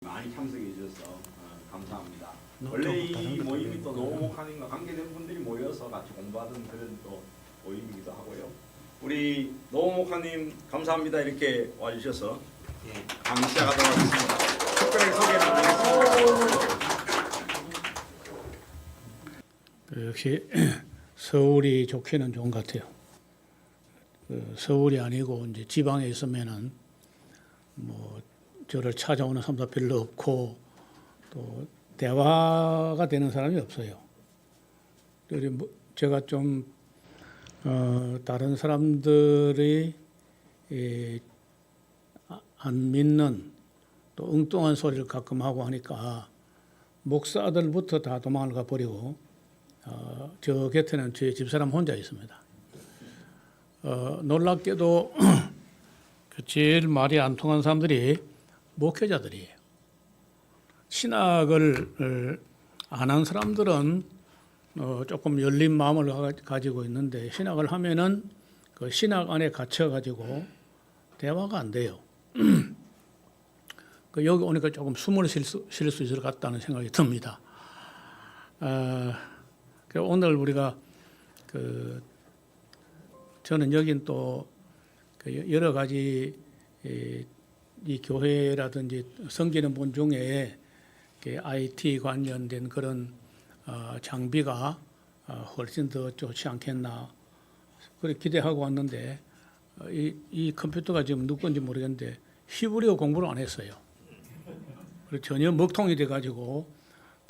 많이 참석해 주셔서 감사합니다. 원래 이 모임이 또 노목하님과 관계된 분들이 모여서 같이 공부하던 그런 또 모임이기도 하고요. 우리 노목하님 감사합니다. 이렇게 와주셔서 강의 시작하도록 하겠습니다. 특별히 소개해드리겠습니다. 역시 서울이 좋기는 좋은 것 같아요. 서울이 아니고 이제 지방에 있으면은 뭐 저를 찾아오는 사람도 별로 없고 또 대화가 되는 사람이 없어요. 그리고 제가 좀 다른 사람들이 안 믿는 또 엉뚱한 소리를 가끔 하고 하니까 목사들부터 다 도망을 가버리고 저 곁에는 제 집사람 혼자 있습니다. 놀랍게도 제일 말이 안 통한 사람들이 목회자들이에요. 신학을 안 한 사람들은 조금 열린 마음을 가지고 있는데 신학을 하면은 그 신학 안에 갇혀가지고 대화가 안 돼요. 여기 오니까 조금 숨을 쉴 수 있을 것 같다는 생각이 듭니다. 오늘 우리가 저는 여긴 또 여러 가지 이 교회라든지 섬기는 분 중에 IT 관련된 그런 장비가 훨씬 더 좋지 않겠나 그렇게 기대하고 왔는데 이 컴퓨터가 지금 누구 건지 모르겠는데 히브리어 공부를 안 했어요. 그리고 전혀 먹통이 돼가지고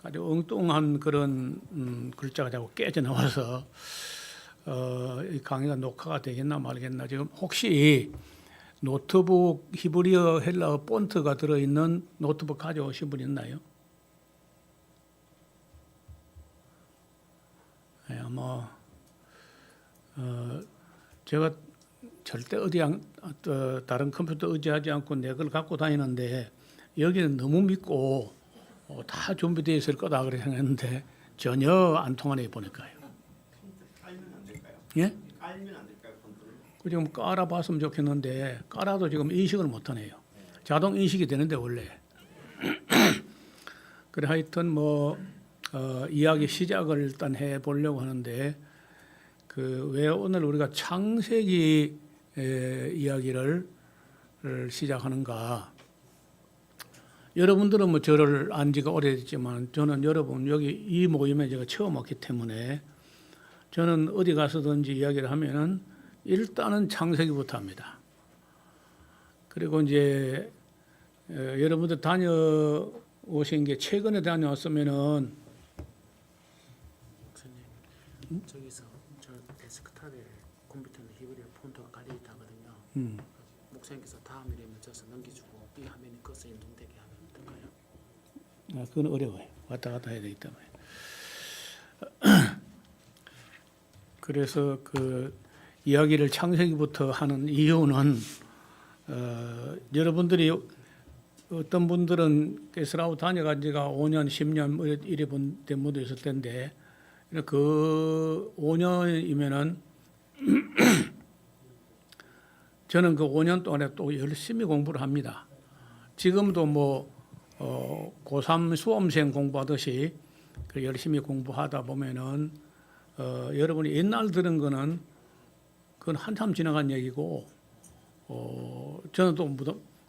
아주 엉뚱한 그런 글자가 자꾸 깨져 나와서 이 강의가 녹화가 되겠나 말겠나. 지금 혹시 노트북 히브리어 헬라어 폰트가 들어있는 노트북 가져오신 분 있나요? 네, 아마 제가 절대 다른 컴퓨터 의지하지 않고 내 걸 갖고 다니는데 여기는 너무 믿고 다 준비되어 있을 거다 그렇게 생각했는데 전혀 안 통하네 보니까요. 깔면 안 될까요? 예? 깔면 안 될까요? 컨트롤? 그 지금 깔아봤으면 좋겠는데 깔아도 지금 인식을 못하네요. 자동 인식이 되는데 원래. 그래 하여튼 뭐 이야기 시작을 일단 해 보려고 하는데 왜 오늘 우리가 창세기 이야기를 시작하는가? 여러분들은 뭐 저를 안 지가 오래됐지만 저는 여러분 여기 이 모임에 제가 처음 왔기 때문에 저는 어디 가서든지 이야기를 하면은 일단은 창세기부터 합니다. 그리고 이제 여러분들 다녀오신 게 최근에 다녀왔으면은 저기서 저 데스크탑에 컴퓨터는 히브리어 폰트가 깔려 있다거든요. 목사님께서 다음 일에 맞춰서 넘겨주고 이 화면이 꺼서 연동되게 하면 될까요? 그건 어려워요. 왔다 갔다 해야 되기 때문에. 그래서 이야기를 창세기부터 하는 이유는 여러분들이 어떤 분들은 게스라우 다녀간 지가 5년, 10년 이래 된 분도 있을 텐데 그 5년이면은 저는 그 5년 동안에 또 열심히 공부를 합니다. 지금도 뭐 고3 수험생 공부하듯이 열심히 공부하다 보면은 여러분이 옛날 들은 거는 그건 한참 지나간 얘기고 저는 또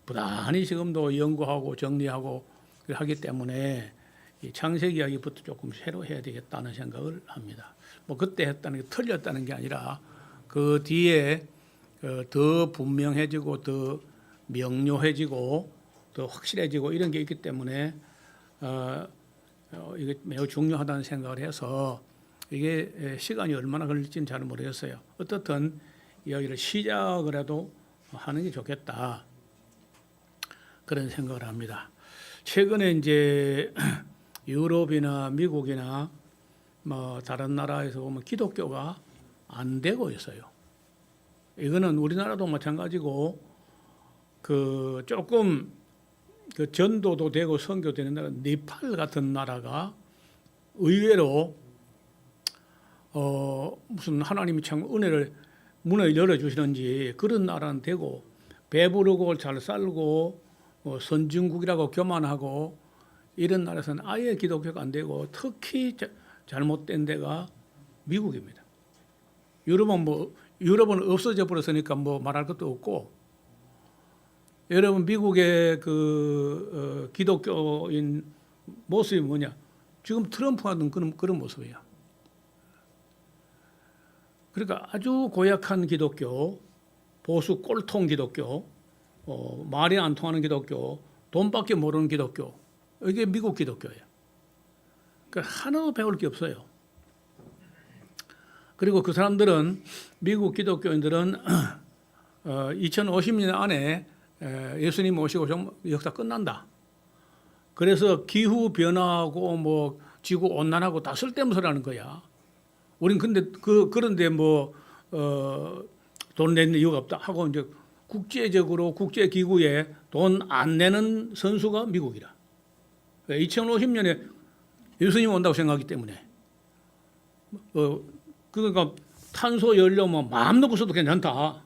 부단히 지금도 연구하고 정리하고 하기 때문에 이 창세기 이야기부터 조금 새로 해야 되겠다는 생각을 합니다. 뭐 그때 했다는 게 틀렸다는 게 아니라 그 뒤에 더 분명해지고 더 명료해지고 더 확실해지고 이런 게 있기 때문에 이게 매우 중요하다는 생각을 해서 이게 시간이 얼마나 걸릴지는 잘 모르겠어요. 어떻든 이야기를 시작을 해도 하는 게 좋겠다 그런 생각을 합니다. 최근에 이제 유럽이나 미국이나 뭐 다른 나라에서 보면 기독교가 안 되고 있어요. 이거는 우리나라도 마찬가지고 조금 전도도 되고 선교되는 나라 네팔 같은 나라가 의외로 무슨 하나님이 참 문을 열어주시는지 그런 나라는 되고 배부르고 잘 살고 선진국이라고 교만하고 이런 나라에서는 아예 기독교가 안 되고 특히 잘못된 데가 미국입니다. 유럽은 없어져 버렸으니까 뭐 말할 것도 없고, 여러분 미국의 그 기독교인 모습이 뭐냐? 지금 트럼프가 하는 그런 모습이야. 그러니까 아주 고약한 기독교, 보수 꼴통 기독교, 말이 안 통하는 기독교, 돈밖에 모르는 기독교, 이게 미국 기독교예요. 그러니까 하나도 배울 게 없어요. 그리고 그 사람들은, 미국 기독교인들은 2050년 안에 예수님 오시고 역사 끝난다. 그래서 기후 변화하고 뭐 지구 온난하고 다 쓸데없는 소리 하는 거야. 우린 근데 그런데 뭐 돈 내는 이유가 없다 하고 이제 국제적으로 국제 기구에 돈 안 내는 선수가 미국이라. 2050년에 예수님 온다고 생각하기 때문에 그러니까 탄소 연료면 마음 놓고 써도 괜찮다.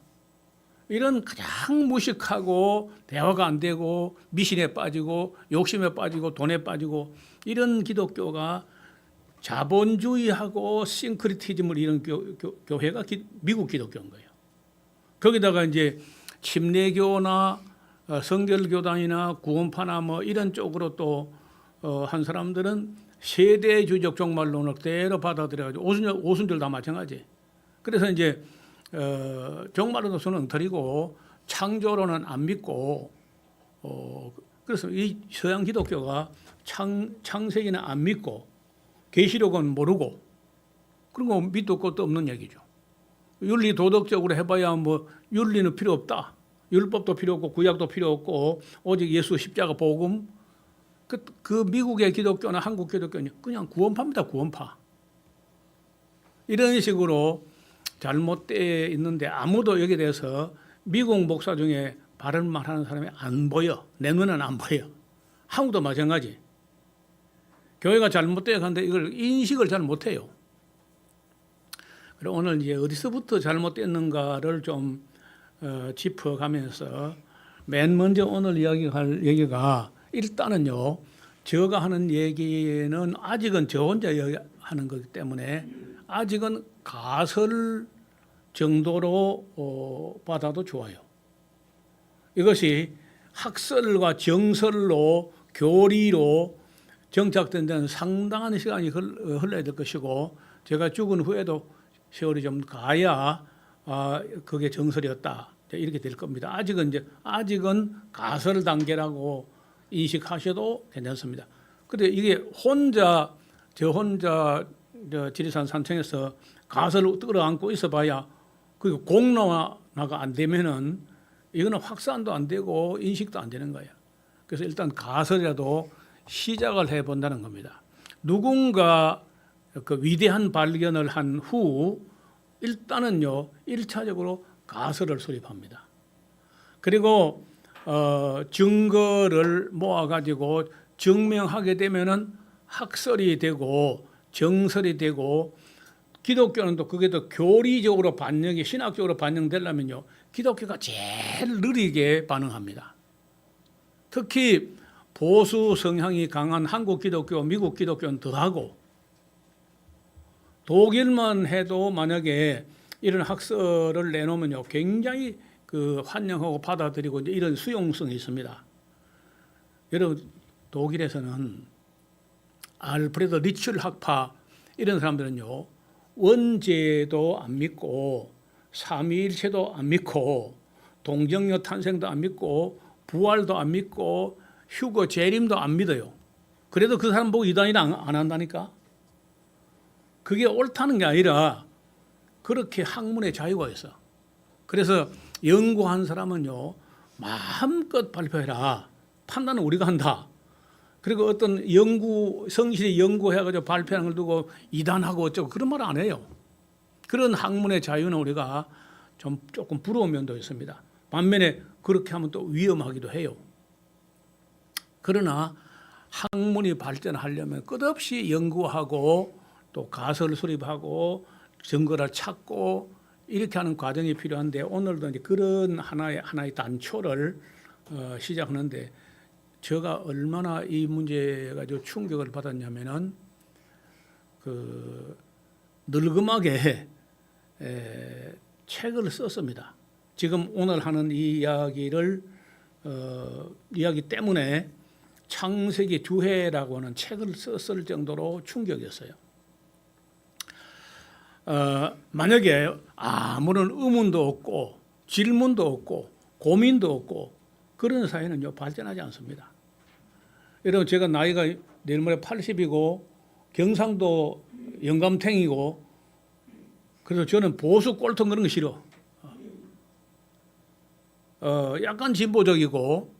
이런 가장 무식하고 대화가 안 되고 미신에 빠지고 욕심에 빠지고 돈에 빠지고 이런 기독교가 자본주의하고 싱크리티즘을 이런 교회가 미국 기독교인 거예요. 거기다가 이제 침례교나 성결교단이나 구원파나 뭐 이런 쪽으로 또 한 사람들은 세대주의적 종말론을 그대로 받아들여가지고 오순절 다 마찬가지. 그래서 이제 종말론은 엉터리고 창조론은 안 믿고 그래서 이 서양 기독교가 창세기는 안 믿고 계시록은 모르고 그런 거 밑도 끝도 없는 얘기죠. 윤리 도덕적으로 해봐야 뭐 윤리는 필요 없다. 율법도 필요 없고 구약도 필요 없고 오직 예수 십자가 복음. 그 미국의 기독교나 한국 기독교는 그냥 구원파입니다. 구원파. 이런 식으로 잘못되어 있는데 아무도 여기에 대해서 미국 목사 중에 바른말 하는 사람이 안 보여. 내 눈에는 안 보여. 한국도 마찬가지. 교회가 잘못되어 가는데 이걸 인식을 잘 못해요. 그리고 오늘 이제 어디서부터 잘못됐는가를 좀 짚어가면서 맨 먼저 오늘 이야기할 얘기가 일단은요, 제가 하는 얘기는 아직은 저 혼자 하는 거기 때문에 아직은 가설 정도로 받아도 좋아요. 이것이 학설과 정설로 교리로 정착된 데는 상당한 시간이 흘러야 될 것이고 제가 죽은 후에도 세월이 좀 가야 그게 정설이었다 이렇게 될 겁니다. 아직은 가설 단계라고 인식하셔도 괜찮습니다. 근데 이게 저 혼자 지리산 산청에서 가설을 끌어안고 있어봐야 그 공론화가 안 되면은 이거는 확산도 안 되고 인식도 안 되는 거예요. 그래서 일단 가설이라도 시작을 해본다는 겁니다. 누군가 그 위대한 발견을 한 후 일단은요 1차적으로 가설을 수립합니다. 그리고 증거를 모아가지고 증명하게 되면은 학설이 되고 정설이 되고 기독교는 또 그게 더 교리적으로 반영이 신학적으로 반영되려면요 기독교가 제일 느리게 반응합니다. 특히 보수 성향이 강한 한국 기독교, 미국 기독교는 더하고 독일만 해도 만약에 이런 학설을 내놓으면요 굉장히 환영하고 받아들이고 이제 이런 수용성이 있습니다. 여러분 독일에서는 알프레드 리첼 학파 이런 사람들은요 원죄도 안 믿고 삼위일체도 안 믿고 동정녀 탄생도 안 믿고 부활도 안 믿고 휴거 재림도 안 믿어요. 그래도 그 사람 보고 이단이라 안 한다니까. 그게 옳다는 게 아니라 그렇게 학문의 자유가 있어. 그래서 연구한 사람은요 마음껏 발표해라. 판단은 우리가 한다. 그리고 어떤 성실히 연구해가지고 발표하는 걸 두고 이단하고 어쩌고 그런 말 안 해요. 그런 학문의 자유는 우리가 조금 부러운 면도 있습니다. 반면에 그렇게 하면 또 위험하기도 해요. 그러나 학문이 발전하려면 끝없이 연구하고 또 가설 수립하고 증거를 찾고 이렇게 하는 과정이 필요한데 오늘도 이제 그런 하나의 단초를 시작하는데 제가 얼마나 이 문제에 가지고 충격을 받았냐면은 그 늙음하게 책을 썼습니다. 지금 오늘 하는 이 이야기를 이야기 때문에 창세기 주해라고 하는 책을 썼을 정도로 충격이었어요. 만약에 아무런 의문도 없고 질문도 없고 고민도 없고 그런 사회는요 발전하지 않습니다. 여러분 제가 나이가 내일 모레 80이고 경상도 영감탱이고 그래서 저는 보수 꼴통 그런 거 싫어. 약간 진보적이고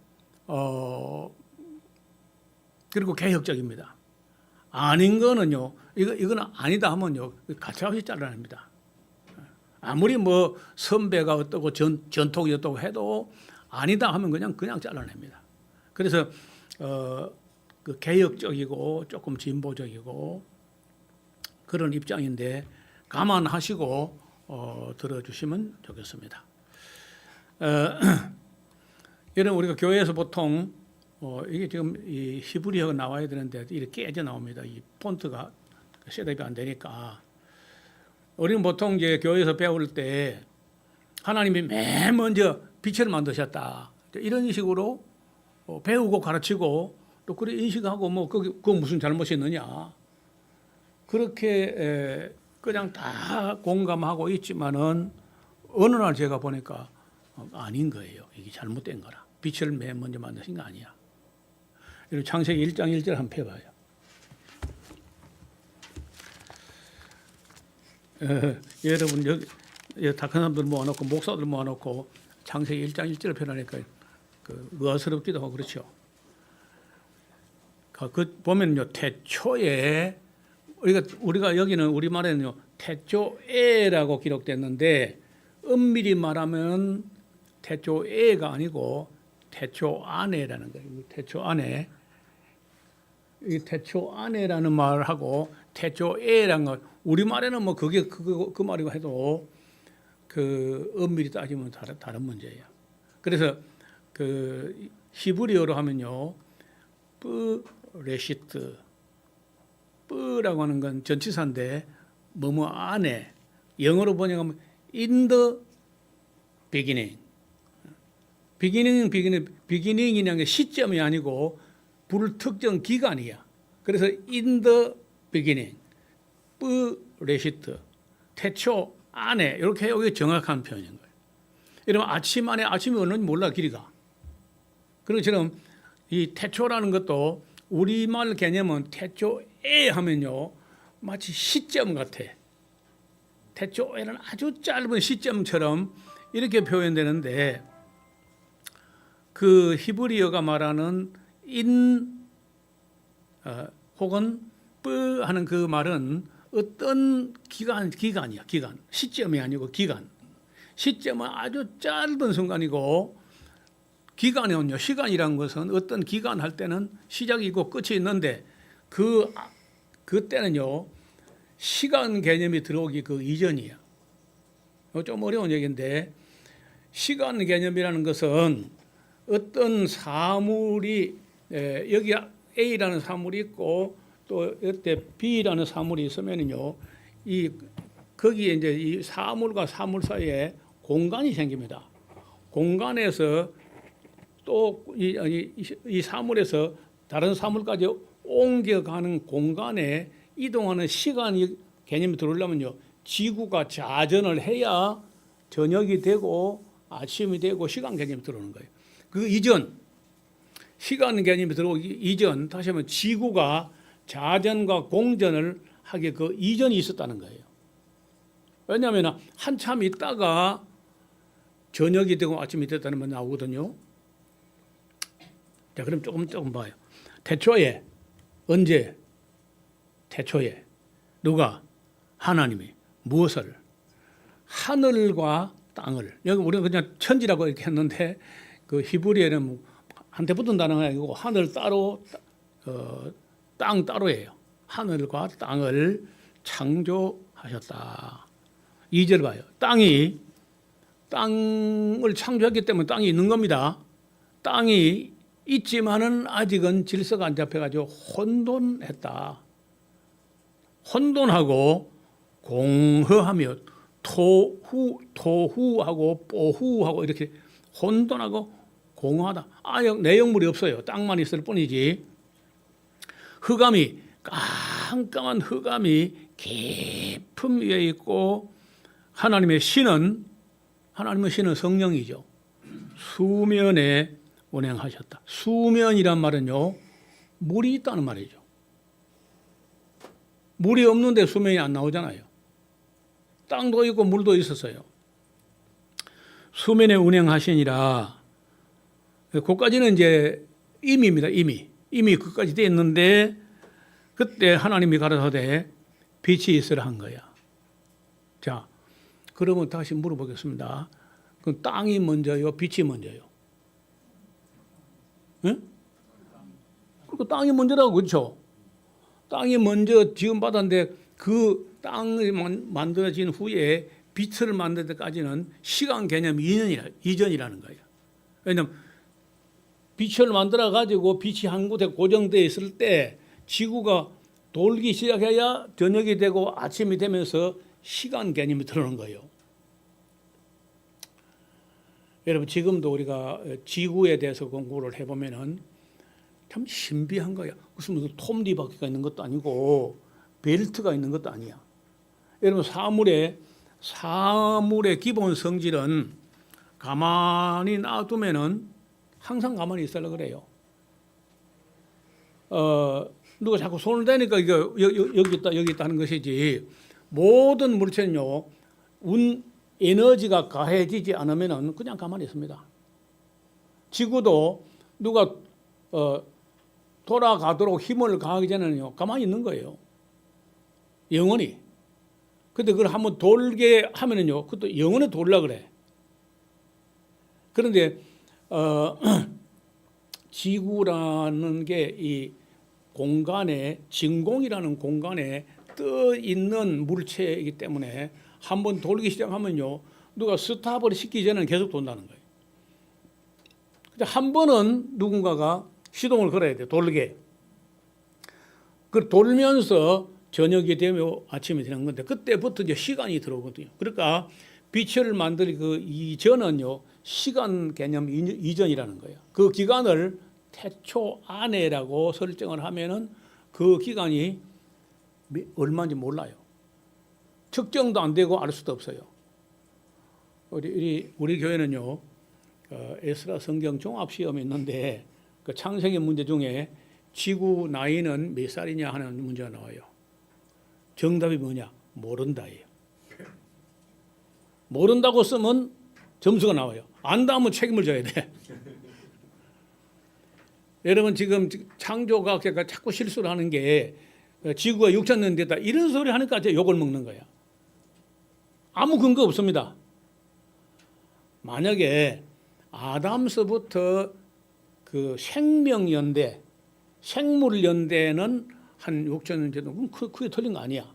그리고 개혁적입니다. 아닌 거는요 이거는 아니다 하면요 가차없이 잘라냅니다. 아무리 뭐 선배가 어떻고 전통이 어떻고 해도 아니다 하면 그냥 잘라냅니다. 그래서 그 개혁적이고 조금 진보적이고 그런 입장인데 감안하시고 들어주시면 좋겠습니다. 여러분 우리가 교회에서 보통 이게 지금 이 히브리어가 나와야 되는데 이렇게 깨져 나옵니다. 이 폰트가 셋업이 안 되니까 우리는 보통 이제 교회에서 배울 때 하나님이 맨 먼저 빛을 만드셨다 이런 식으로 배우고 가르치고 또 그래 인식하고 뭐 그거 무슨 잘못이 있느냐 그렇게 그냥 다 공감하고 있지만은 어느 날 제가 보니까 아닌 거예요. 이게 잘못된 거라. 빛을 맨 먼저 만드신 거 아니야. 여러분 창세기 1장 1절 한번 펴봐요. 여러분 여기 다 큰 사람들 모아놓고 목사들 모아놓고 창세기 1장 1절을 펴놓으니까 그 의아스럽기도 하고 그렇죠. 그 보면요 태초에 우리가 여기는 우리말에는요 태초에라고 기록됐는데 엄밀히 말하면 태초에가 아니고 태초 안에라는 거예요. 태초 안에 이 태초 안에라는 말하고 태초에라는 거 우리말에는 뭐 그게 그 말이고 해도 그 엄밀히 따지면 다른 문제예요. 그래서 그 히브리어로 하면요 레시트 뿌라고 하는 건 전치사인데 뭐뭐 안에 영어로 번역하면 in the beginning. beginning이라는 게 시점이 아니고 불특정 기간이야. 그래서 in the beginning, 뿌레시트, 태초 안에 이렇게 여기 정확한 표현인 거예요. 이러면 아침 안에 아침이 오는지 몰라 길이가. 그처럼 이 태초라는 것도 우리말 개념은 태초에 하면요 마치 시점 같아. 태초에는 아주 짧은 시점처럼 이렇게 표현되는데 그 히브리어가 말하는 인 혹은 뿌 하는 그 말은 어떤 기간이야. 기간. 시점이 아니고 기간. 시점은 아주 짧은 순간이고 기간은요. 시간이라는 것은 어떤 기간 할 때는 시작이 있고 끝이 있는데 그때는요. 시간 개념이 들어오기 그 이전이야. 좀 어려운 얘기인데 시간 개념이라는 것은 어떤 사물이 여기 A라는 사물이 있고 또 이때 B라는 사물이 있으면요, 거기에 이제 이 사물과 사물 사이에 공간이 생깁니다. 공간에서 또 이 사물에서 다른 사물까지 옮겨가는 공간에 이동하는 시간이 개념이 들어오려면요, 지구가 자전을 해야 저녁이 되고 아침이 되고 시간 개념이 들어오는 거예요. 그 이전 시간 개념이 들어오기 이전 다시 한번 지구가 자전과 공전을 하게 그 이전이 있었다는 거예요. 왜냐하면 한참 있다가 저녁이 되고 아침이 됐다는 말 나오거든요. 자, 그럼 조금 봐요. 태초에 언제? 태초에 누가? 하나님이 무엇을? 하늘과 땅을. 여기 우리는 그냥 천지라고 이렇게 했는데 그 히브리어는 한테 붙은 단어가 아니고 하늘 따로 땅 따로예요. 하늘과 땅을 창조하셨다. 2절 봐요. 땅을 창조했기 때문에 땅이 있는 겁니다. 땅이 있지만은 아직은 질서가 안 잡혀가지고 혼돈했다. 혼돈하고 공허하며 토후하고 뽀후하고 이렇게 혼돈하고 공허하다. 아예 내용물이 없어요. 땅만 있을 뿐이지. 흑암이 깜깜한 흑암이 깊음 위에 있고 하나님의 신은 성령이죠. 수면에 운행하셨다. 수면이란 말은요, 물이 있다는 말이죠. 물이 없는데 수면이 안 나오잖아요. 땅도 있고 물도 있었어요. 수면에 운행하시니라. 그까지는 이제 임입니다. 이미 그까지 돼 있는데 그때 하나님이 가라사대 빛이 있으라 한 거야. 자, 그러면 다시 물어보겠습니다. 그 땅이 먼저요, 빛이 먼저요? 응? 그러니까 땅이 먼저라고 그렇죠? 땅이 먼저 지금 받았는데 그 땅이 만들어진 후에 빛을 만들 때까지는 시간 개념 이전이라는 거예요. 왜냐하면 빛을 만들어 가지고 빛이 한 곳에 고정되어 있을 때 지구가 돌기 시작해야 저녁이 되고 아침이 되면서 시간 개념이 들어오는 거예요. 여러분 지금도 우리가 지구에 대해서 공부를 해보면은 참 신비한 거야. 무슨 톱니 바퀴가 있는 것도 아니고 벨트가 있는 것도 아니야. 여러분 사물의 기본 성질은 가만히 놔두면은 항상 가만히 있으려고 그래요. 누가 자꾸 손을 대니까 이거 여기 있다 하는 것이지. 모든 물체는요, 에너지가 가해지지 않으면은 그냥 가만히 있습니다. 지구도 누가 돌아가도록 힘을 가하기 전에는요, 가만히 있는 거예요. 영원히. 근데 그걸 한번 돌게 하면은요, 그것도 영원히 돌라 그래. 그런데 지구라는 게 이 공간에, 진공이라는 공간에 떠 있는 물체이기 때문에 한번 돌기 시작하면요, 누가 스탑을 시키기 전에는 계속 돈다는 거예요. 근데 한 번은 누군가가 시동을 걸어야 돼, 돌게. 그 돌면서 저녁이 되면 아침이 되는 건데 그때부터 이제 시간이 들어오거든요. 그러니까 빛을 만들 그 이전은요, 시간 개념 이전이라는 거예요. 그 기간을 태초 안에라고 설정을 하면은 그 기간이 얼마인지 몰라요. 측정도 안 되고 알 수도 없어요. 우리 교회는요, 에스라 성경 종합 시험이 있는데 그 창세기 문제 중에 지구 나이는 몇 살이냐 하는 문제가 나와요. 정답이 뭐냐? 모른다예요. 모른다고 쓰면 점수가 나와요. 안다 하면 책임을 져야 돼. 여러분 지금 창조과학자가 자꾸 실수를 하는 게 지구가 6천 년 됐다 이런 소리 하니까 제가 욕을 먹는 거야. 아무 근거 없습니다. 만약에 아담서부터 그 생명연대, 생물연대는 한 6천 년 정도, 그럼 크게 틀린 거 아니야.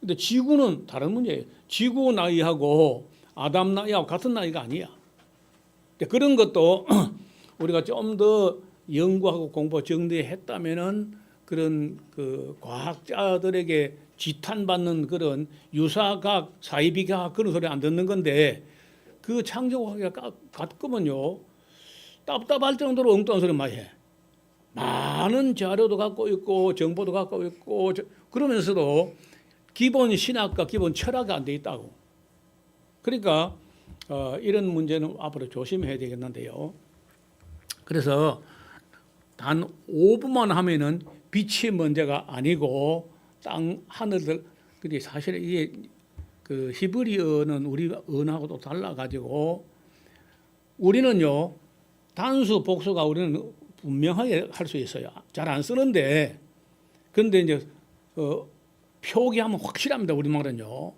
근데 지구는 다른 문제예요. 지구 나이하고 아담 나이하고 같은 나이가 아니야. 그런 것도 우리가 좀 더 연구하고 공부 정리했다면은 그런 그 과학자들에게 지탄받는 그런 유사과학, 사이비과학 그런 소리 안 듣는 건데 그 창조과학이 가끔은요 답답할 정도로 엉뚱한 소리 많이 해. 많은 자료도 갖고 있고 정보도 갖고 있고 그러면서도 기본 신학과 기본 철학이 안 돼 있다고. 그러니까 이런 문제는 앞으로 조심해야 되겠는데요. 그래서 단 5분만 하면은 빛이 문제가 아니고 땅 하늘들. 근데 사실 이게 그 히브리어는 우리 언어하고도 달라 가지고 우리는요 단수 복수가 우리는 분명하게 할 수 있어요. 잘 안 쓰는데 그런데 이제 표기하면 확실합니다. 우리말은요.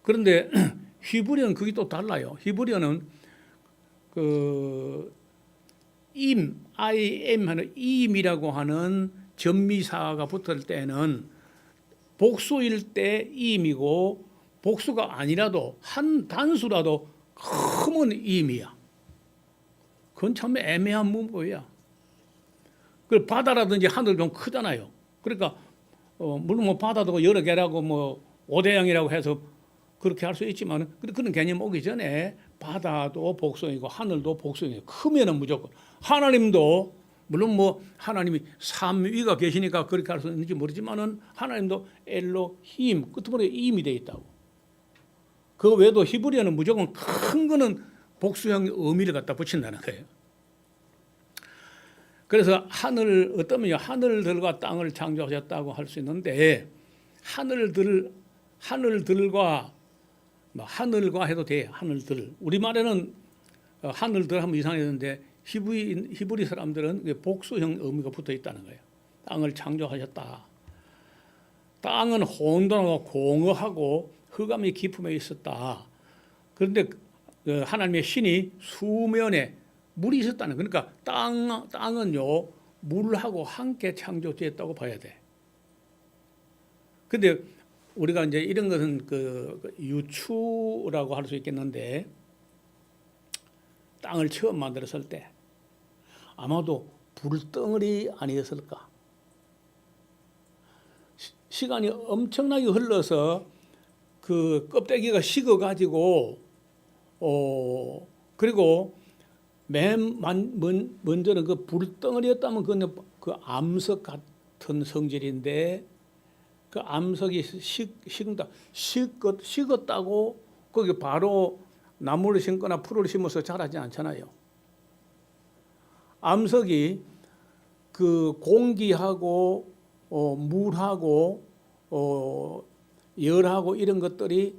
그런데 히브리어는 그게 또 달라요. 히브리어는 그 I am 하는 임이라고 하는 전미사가 붙을 때는 복수일 때 임이고 복수가 아니라도 한 단수라도 크면 임이야. 그건 참 애매한 문법이야. 그 바다라든지 하늘 좀 크잖아요. 그러니까 물론 뭐 바다도 여러 개라고 뭐 5대양이라고 해서 그렇게 할 수 있지만 그런 개념 오기 전에 바다도 복성이고 하늘도 복성이에요. 크면은 무조건. 하나님도 물론 뭐 하나님이 삼위가 계시니까 그렇게 할 수 있는지 모르지만은 하나님도 엘로힘 끝머리에 임이 돼 있다고. 그 외에도 히브리어는 무조건 큰 거는 복수형 의미를 갖다 붙인다는 거예요. 그래서 어떠면요 하늘들과 땅을 창조하셨다고 할 수 있는데 하늘들과 뭐 하늘과 해도 돼. 하늘들. 우리말에는 하늘들 하면 이상했는데 히브리 사람들은 복수형 의미가 붙어 있다는 거예요. 땅을 창조하셨다. 땅은 혼돈하고 공허하고 흑암이 깊음에 있었다. 그런데 하나님의 신이 수면에 물이 있었다는 거예요. 그러니까 땅은요 물하고 함께 창조되었다고 봐야 돼. 근데 우리가 이제 이런 것은 그 유추라고 할 수 있겠는데 땅을 처음 만들었을 때 아마도 불덩어리 아니었을까? 시간이 엄청나게 흘러서 그 껍데기가 식어가지고 그리고 맨 먼저는 그 불덩어리였다면 그건 그 암석 같은 성질인데 그 암석이 식었다고 거기 바로 나무를 심거나 풀을 심어서 자라지 않잖아요. 암석이 그 공기하고 물하고 열하고 이런 것들이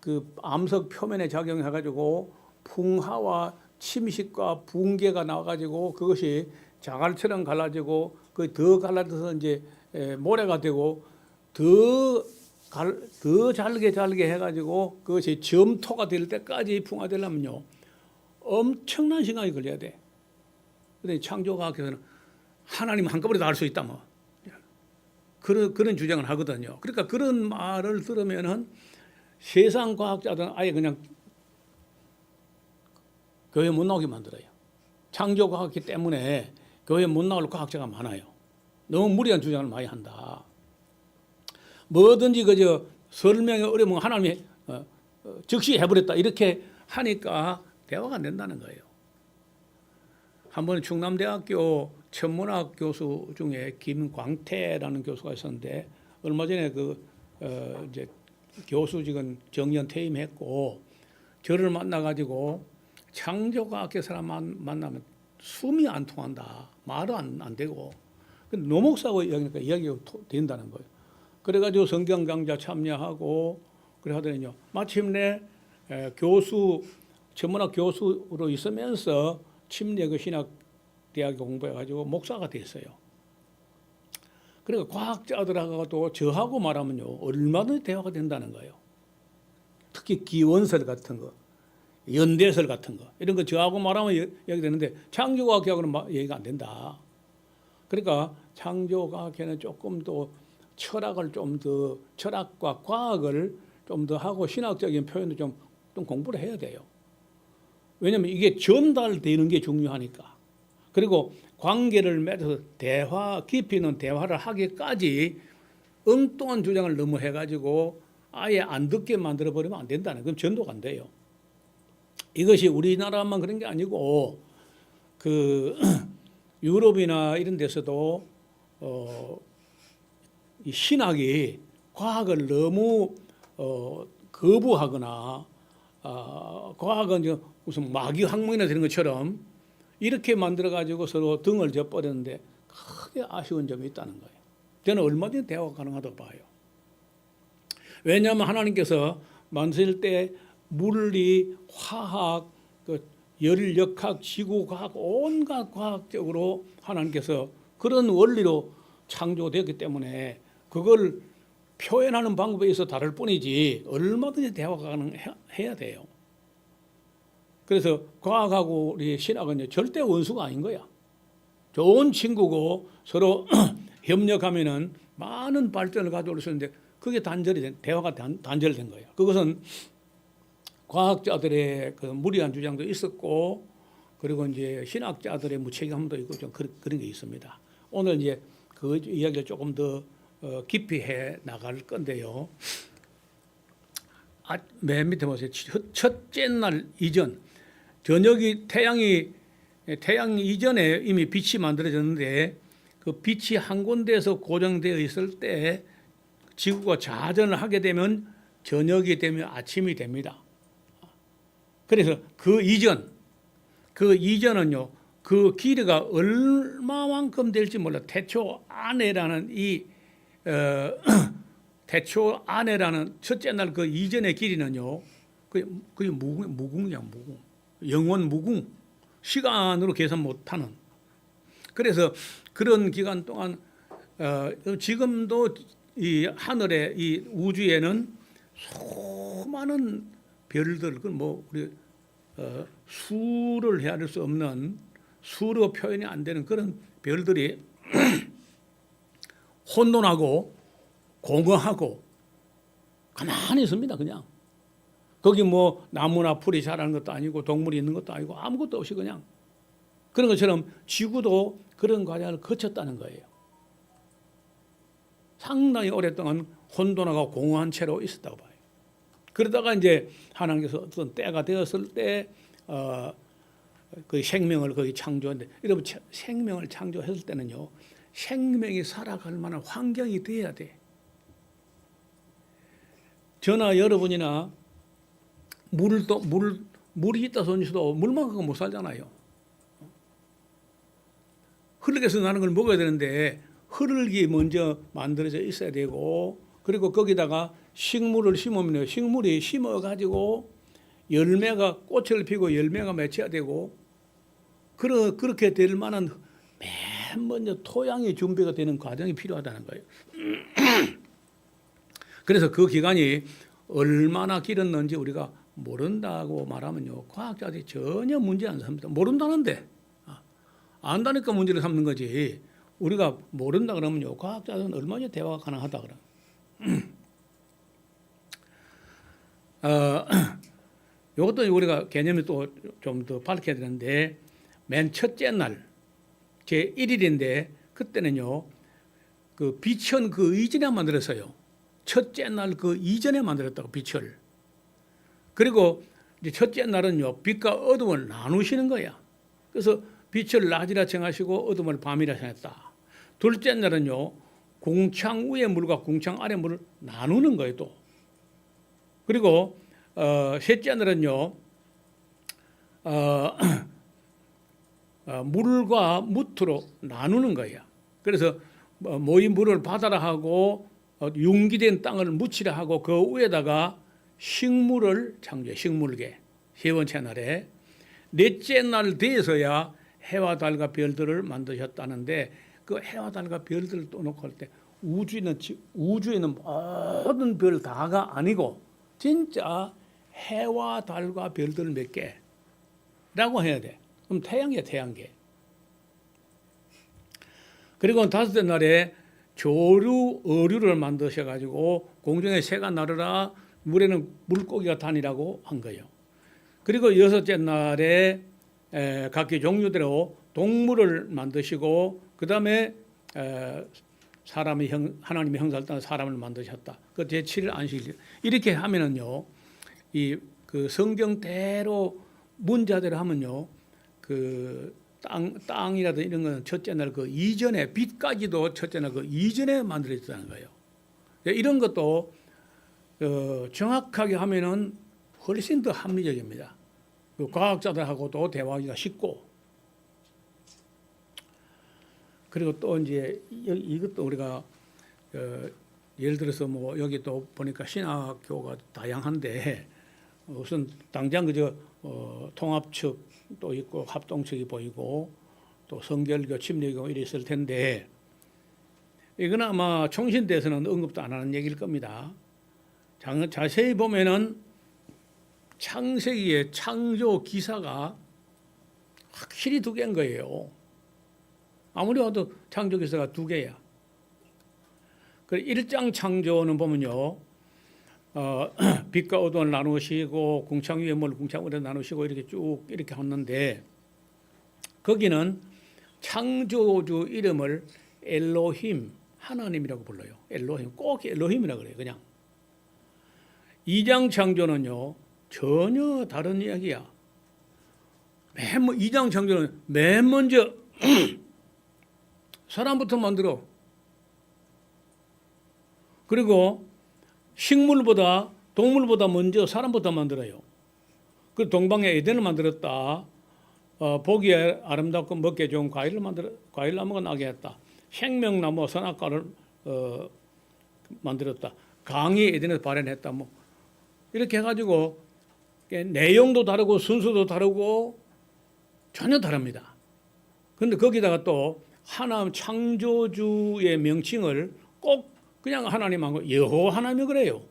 그 암석 표면에 작용해가지고 풍화와 침식과 붕괴가 나와가지고 그것이 자갈처럼 갈라지고 그 더 갈라져서 이제 모래가 되고 더 잘게 해가지고 그것이 점토가 될 때까지 풍화되려면요 엄청난 시간이 걸려야 돼. 그런데 창조과학에서는 하나님 한꺼번에 다 할 수 있다 뭐 그런 주장을 하거든요. 그러니까 그런 말을 들으면은 세상 과학자들은 아예 그냥 교회 못 나오게 만들어요. 창조과학이기 때문에 교회 못 나올 과학자가 많아요. 너무 무리한 주장을 많이 한다. 뭐든지 그저 설명이 어려우면 하나님이 즉시 해버렸다 이렇게 하니까 대화가 안 된다는 거예요. 한번 충남대학교 천문학 교수 중에 김광태라는 교수가 있었는데 얼마 전에 이제 교수직은 정년 퇴임했고 저를 만나가지고 창조과학계 사람 만나면 숨이 안 통한다. 말은 안 되고. 노목사하고 이야기가 된다는 거예요. 그래가지고 성경 강좌 참여하고 그래 하더니요. 마침내 천문학 교수로 있으면서 침례 그 신학대학에 공부해가지고 목사가 됐어요. 그러니까 과학자들하고도 저하고 말하면요. 얼마든지 대화가 된다는 거예요. 특히 기원설 같은 거. 연대설 같은 거 이런 거 저하고 말하면 얘기되는데 창조과학하고는 얘기가 안 된다. 그러니까 창조과학에는 조금 더 철학과 과학을 좀 더 하고 신학적인 표현도 좀 공부를 해야 돼요. 왜냐하면 이게 전달되는 게 중요하니까. 그리고 관계를 맺어서 깊이 있는 대화를 하기까지 엉뚱한 주장을 너무 해가지고 아예 안 듣게 만들어버리면 안 된다는 그럼 전도가 안 돼요. 이것이 우리나라만 그런 게 아니고 그 유럽이나 이런 데서도 이 신학이 과학을 너무 거부하거나 과학은 무슨 마귀 학문이나 되는 것처럼 이렇게 만들어 가지고 서로 등을 져버렸는데 크게 아쉬운 점이 있다는 거예요. 저는 얼마든지 대화가 가능하다고 봐요. 왜냐하면 하나님께서 만드실 때 물리, 화학, 열역학, 지구과학 온갖 과학적으로 하나님께서 그런 원리로 창조되었기 때문에 그걸 표현하는 방법에 있어 다를 뿐이지 얼마든지 대화가 가능해야 돼요. 그래서 과학하고 우리 신학은 절대 원수가 아닌 거야. 좋은 친구고 서로 협력하면은 많은 발전을 가져올 수 있는데 그게 대화가 단절된 거예요. 그것은 과학자들의 그 무리한 주장도 있었고 그리고 이제 신학자들의 무책임함도 있고 좀 그런 게 있습니다. 오늘 이제 그 이야기를 조금 더 깊이 해 나갈 건데요. 맨 밑에 보세요. 첫째 날 이전, 저녁이 태양 이전에 이미 빛이 만들어졌는데 그 빛이 한 군데에서 고정되어 있을 때 지구가 자전을 하게 되면 저녁이 되면 아침이 됩니다. 그래서 그 이전은요, 그 길이가 얼마만큼 될지 몰라. 태초 안에라는 태초 안에라는 첫째 날 그 이전의 길이는요, 그게 무궁이야, 무궁. 영원 무궁. 시간으로 계산 못하는. 그래서 그런 기간 동안 지금도 이 하늘에 이 우주에는 수많은 별들, 그 뭐 우리 수를 헤아릴 수 없는, 수로 표현이 안 되는 그런 별들이 혼돈하고 공허하고 가만히 있습니다. 그냥 거기 뭐 나무나 풀이 자라는 것도 아니고 동물이 있는 것도 아니고 아무것도 없이 그냥 그런 것처럼 지구도 그런 과정을 거쳤다는 거예요. 상당히 오랫동안 혼돈하고 공허한 채로 있었다고 봐요. 그러다가 이제 하나님께서 어떤 때가 되었을 때 그 생명을 거기 창조했는데, 여러분 생명을 창조했을 때는요, 생명이 살아갈 만한 환경이 돼야 돼. 저나 여러분이나 물이 있다 손님도 물만큼 못 살잖아요. 흐르게서 나는 걸 먹어야 되는데 흐르기 먼저 만들어져 있어야 되고, 그리고 거기다가 식물을 심으면 식물이 심어가지고 열매가 꽃을 피고 열매가 맺혀야 되고, 그렇게 될 만한 맨 먼저 토양이 준비가 되는 과정이 필요하다는 거예요. 그래서 그 기간이 얼마나 길었는지 우리가 모른다고 말하면요, 과학자들이 전혀 문제 안 삼습니다. 모른다는데 안다니까 문제를 삼는 거지. 우리가 모른다 그러면요, 과학자들은 얼마나 대화가 가능하다 그럼. 이것도 우리가 개념을 또 좀 더 밝혀야 되는데, 맨 첫째 날 제 1일인데 그때는요, 그 빛은 그 이전에 만들었어요. 첫째 날 그 이전에 만들었다고, 빛을. 그리고 이제 첫째 날은요, 빛과 어둠을 나누시는 거야. 그래서 빛을 낮이라 정하시고 어둠을 밤이라 정했다. 둘째 날은요, 궁창 위의 물과 궁창 아래 물을 나누는 거예요, 또. 그리고 셋째 날은요, 물과 무트로 나누는 거야. 그래서 모인 물을 바다라 하고 융기된 땅을 묻히라 하고 그 위에다가 식물을 창조해, 식물계. 세 번째 날에. 넷째 날 돼서야 해와 달과 별들을 만드셨다는데, 그 해와 달과 별들을 또 놓고 할 때 우주에는 모든 별 다가 아니고 진짜 해와 달과 별들 몇 개라고 해야 돼. 그럼 태양계, 태양계. 그리고 다섯째 날에 어류를 만드셔가지고 공중에 새가 나르라, 물에는 물고기가 다니라고 한 거예요. 그리고 여섯째 날에 각기 종류대로 동물을 만드시고, 그 다음에 하나님의 형상을 따라 사람을 만드셨다. 그 제7일 안식일. 이렇게 하면은요, 그 성경대로 문자대로 하면요, 그 땅이라든 이런 거는 첫째 날 그 이전에, 빛까지도 첫째 날 그 이전에 만들어졌다는 거예요. 이런 것도 정확하게 하면은 훨씬 더 합리적입니다. 그 과학자들하고도 대화하기가 쉽고, 그리고 또 이제 이것도 우리가 예를 들어서 뭐 여기 또 보니까 신학교가 다양한데, 우선 당장 그저 통합측도 있고 합동측이 보이고 또 성결교, 침례교 이래 있을 텐데, 이건 아마 총신대에서는 언급도 안 하는 얘기일 겁니다. 자세히 보면은 창세기의 창조 기사가 확실히 두 개인 거예요. 아무리 봐도 창조 기사가 두 개야. 그 1장 창조는 보면요, 빛과 어두움을 나누시고 궁창 위에 물 궁창 아래 나누시고 이렇게 쭉 이렇게 했는데, 거기는 창조주 이름을 엘로힘, 하나님이라고 불러요. 엘로힘, 꼭 엘로힘이라고 그래요. 그냥. 2장 창조는요, 전혀 다른 이야기야. 2장 창조는 맨 먼저 사람부터 만들어. 그리고 식물보다, 동물보다 먼저 사람부터 만들어요. 그 동방에 에덴을 만들었다. 보기에 아름답고 먹기 좋은 과일나무가 나게 했다. 생명나무 선악과를 만들었다. 강이 에덴에서 발현했다. 뭐 이렇게 해가지고 내용도 다르고 순서도 다르고 전혀 다릅니다. 그런데 거기다가 또 하나님 창조주의 명칭을 꼭 그냥 하나님하고 여호와 하나님이 그래요.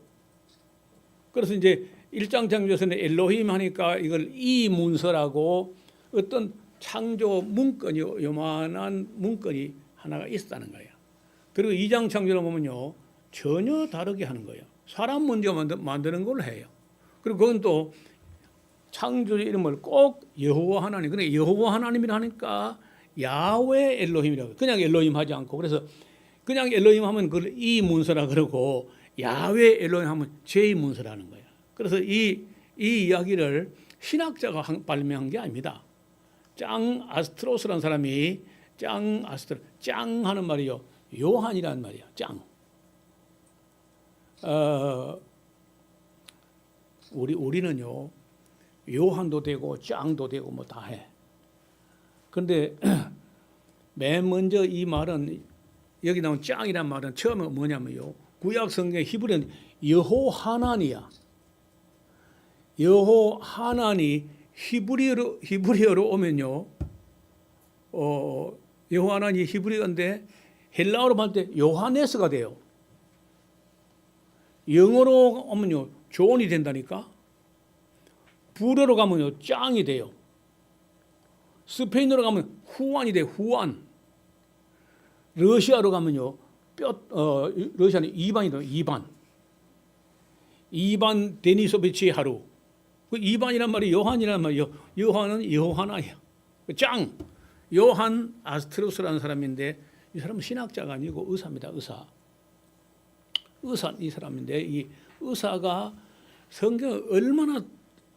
그래서 이제 1장 창조에서는 엘로힘 하니까 이걸 이 문서라고 어떤 창조 문건이 요만한 문건이 하나가 있었다는 거예요. 그리고 2장 창조를 보면요 전혀 다르게 하는 거예요. 사람 먼저 만드는 걸로 해요. 그리고 그건 또 창조의 이름을 꼭 여호와 하나님. 그러니까 여호와 하나님이라 하니까 야훼 엘로힘이라고. 그냥 엘로힘 하지 않고 그래서 그냥 엘로힘 하면 그걸 이 문서라 그러고 야훼 엘로힘 하면 제 문서라는 거예요. 그래서 이 이야기를 신학자가 발명한 게 아닙니다. 짱 아스트로스라는 사람이 짱 하는 말이요. 요한이라는 말이야. 짱. 우리는요. 요한도 되고 짱도 되고 뭐 다 해. 그런데 맨 먼저 이 말은 여기 나온 짱이란 말은 처음에 뭐냐면요. 구약 성경 히브리는 여호하나니야. 여호하나니 히브리어로 오면요. 여호하나니 히브리어인데 헬라어로 볼 때 요하네스가 돼요. 영어로 오면요. 존이 된다니까. 불어로 가면요. 짱이 돼요. 스페인어로 가면 후안이 돼요. 후안. 러시아로 가면요. 러시아는 이반이 돼요. 이반 데니소비치 하루. 그 이반이란 말이 요한이란 말이요. 요한은 여호하나야. 짱. 요한 아스트로스라는 사람인데 이 사람은 신학자가 아니고 의사입니다. 의사 이 사람인데 이 의사가 성경을 얼마나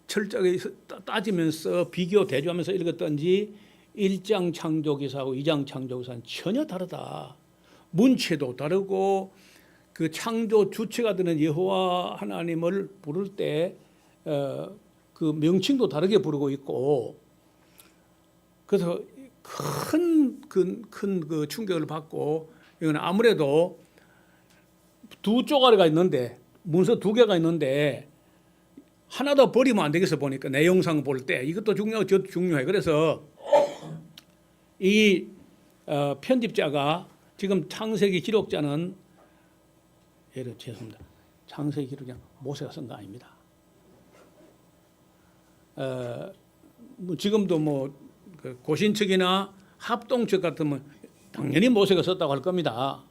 철저하게 따지면서 비교 대조하면서 읽었던지 1장 창조기사하고 2장 창조기사는 전혀 다르다. 문체도 다르고 그 창조 주체가 되는 여호와 하나님을 부를 때 그 명칭도 다르게 부르고 있고 그래서 큰 그 충격을 받고 이건 아무래도 두 쪼가리가 있는데 문서 2개가 있는데 하나 더 버리면 안 되겠어 보니까 내용상 볼 때 이것도 중요하고 저도 중요해. 그래서 이 편집자가 지금 창세기 기록자는 죄송합니다. 창세기 기록자는 모세가 쓴 거 아닙니다. 뭐 지금도 뭐 그 고신측이나 합동측 같으면 당연히 모세가 썼다고 할 겁니다.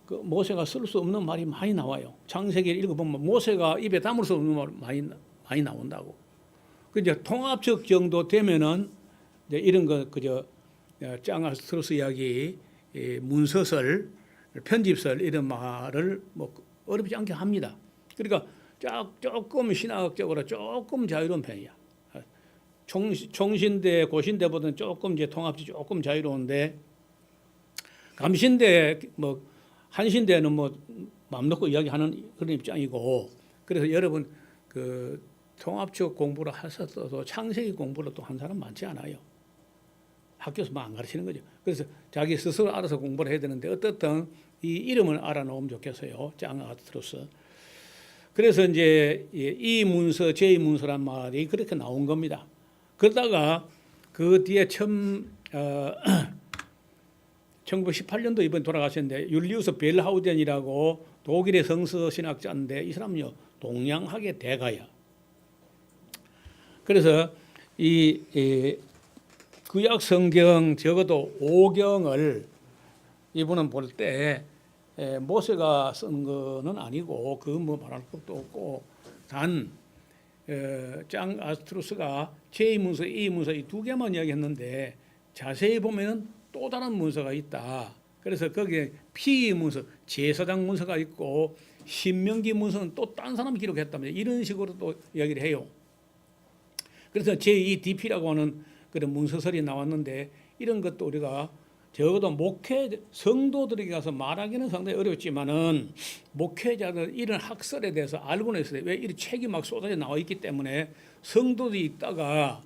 그 모세가 쓸 수 없는 말이 많이 나와요. 창세기를 읽어보면 모세가 입에 담을 수 없는 말 많이 나온다고. 그 이제 통합적 정도 되면은 이제 이런 거 그저 짱아스트로스 이야기, 문서설, 편집설 이런 말을 뭐 어렵지 않게 합니다. 그러니까 조금 신학적으로 조금 자유로운 편이야. 총신대, 고신대보다는 조금 이제 통합지 조금 자유로운데 감신대 뭐 한신대는 뭐 마음 놓고 이야기하는 그런 입장이고 그래서 여러분 그 통합적 공부를 하셨어도 창세기 공부를 또 한 사람 많지 않아요. 학교에서 막 안 가르치는 거죠. 그래서 자기 스스로 알아서 공부를 해야 되는데 어떻든 이 이름을 알아놓으면 좋겠어요. 짱아스트로스. 그래서 이제 이 문서, 제 문서란 말이 그렇게 나온 겁니다. 그러다가 그 뒤에 1918년도 이번에 돌아가셨는데 율리우스 벨하우덴이라고 독일의 성서 신학자인데 이 사람은요 동양학의 대가야. 그래서 이 구약 성경 적어도 5경을 이분은 볼 때 모세가 쓴 거는 아니고 그 뭐 말할 것도 없고 단 짱 아스트로스가 제 문서, E 문서 이 두 개만 이야기했는데 자세히 보면은 또 다른 문서가 있다. 그래서 거기에 P 문서, 제사장 문서가 있고 신명기 문서는 또 딴 사람이 기록했답니다. 이런 식으로 또 이야기를 해요. 그래서 제2DP라고 하는 그런 문서설이 나왔는데 이런 것도 우리가 적어도 목회 성도들에게 가서 말하기는 상당히 어렵지만은 목회자들 이런 학설에 대해서 알고는 있어요. 왜 이런 책이 막 쏟아져 나와 있기 때문에 성도들이 있다가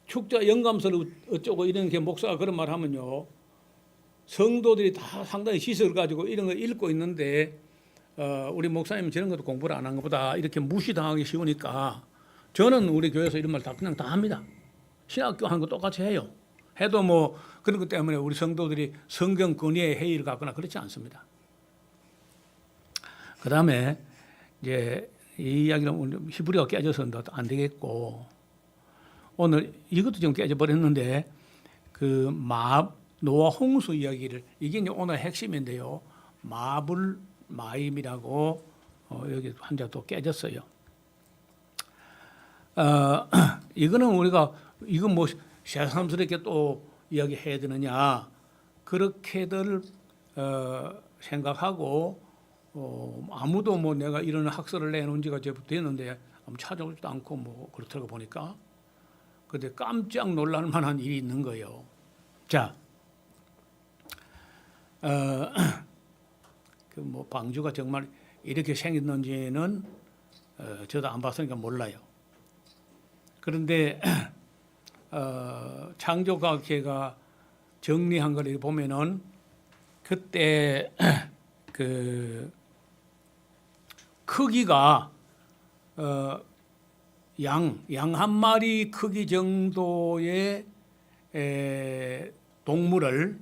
축자 영감서를 어쩌고 이런 게 목사가 그런 말 하면요. 성도들이 다 상당히 시설을 가지고 이런 거 읽고 있는데 우리 목사님은 저런 것도 공부를 안 한 것보다 이렇게 무시당하기 쉬우니까 저는 우리 교회에서 이런 말 다 그냥 다 합니다. 신학교 하는 거 똑같이 해요. 해도 뭐 그런 것 때문에 우리 성도들이 성경 근위의 회의를 갖거나 그렇지 않습니다. 그 다음에 이제 이 이야기는 히브리어가 깨져서 안 되겠고 오늘 이것도 좀 깨져버렸는데 그 노아 홍수 이야기를 이게 이제 오늘 핵심인데요. 마불 마임이라고 여기 한자 또 깨졌어요. 이거는 우리가 이건 뭐 새삼스럽게 또 이야기해야 되느냐 그렇게들 생각하고 아무도 뭐 내가 이런 학설을 내놓은 지가 제법 됐는데 아무 찾아오지도 않고 뭐 그렇더라고 보니까 근데 깜짝 놀랄 만한 일이 있는 거예요. 자, 그 뭐 방주가 정말 이렇게 생겼는지는 저도 안 봤으니까 몰라요. 그런데 창조과학회가 정리한 걸 보면은 그때 그 크기가 양 한 마리 크기 정도의 동물을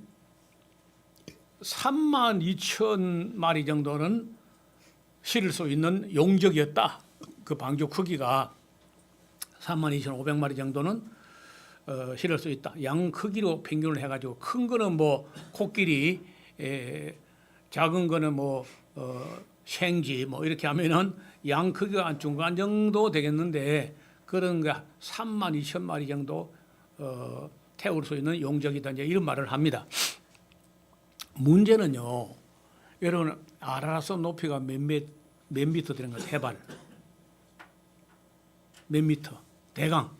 32,000마리 정도는 실을 수 있는 용적이었다. 그 방주 크기가 32,500마리 정도는 실을 수 있다. 양 크기로 평균을 해가지고 큰 거는 뭐 코끼리, 작은 거는 뭐 생쥐 뭐 이렇게 하면은 양 크기가 한 중간 정도 되겠는데 그런 거 32,000마리 정도 태울 수 있는 용적이다 이제 이런 말을 합니다. 문제는요, 여러분 아라라스 높이가 몇 미터 되는 거예요? 해발 몇 미터? 대강?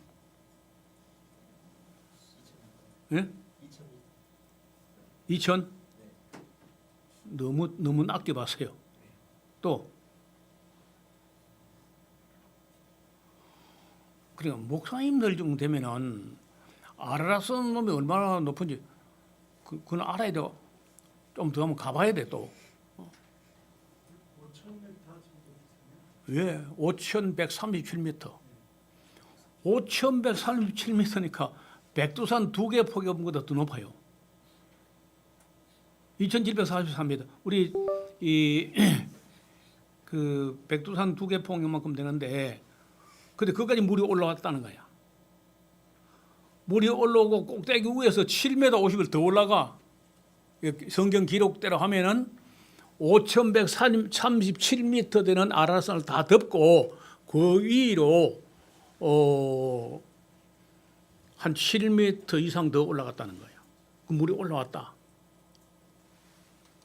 예? 2,000? 너무 낮게 봤어요. 또 그러니까 목사님들 중 되면은 아라라스 놈이 얼마나 높은지 그건 알아야 돼. 좀 더 한번 가봐야 돼 또. 예, 5,137m. 5,137m니까 백두산 2개 포개본 것보다 더 높아요. 2,743m. 우리 그 백두산 2개 폭격만큼 되는데, 근데 그까지 물이 올라왔다는 거야. 물이 올라오고 꼭대기 위에서 7m 50을 더 올라가. 성경 기록대로 하면은 5,137m 되는 아라산을 다 덮고 그 위로 한 7m 이상 더 올라갔다는 거예요. 그 물이 올라왔다.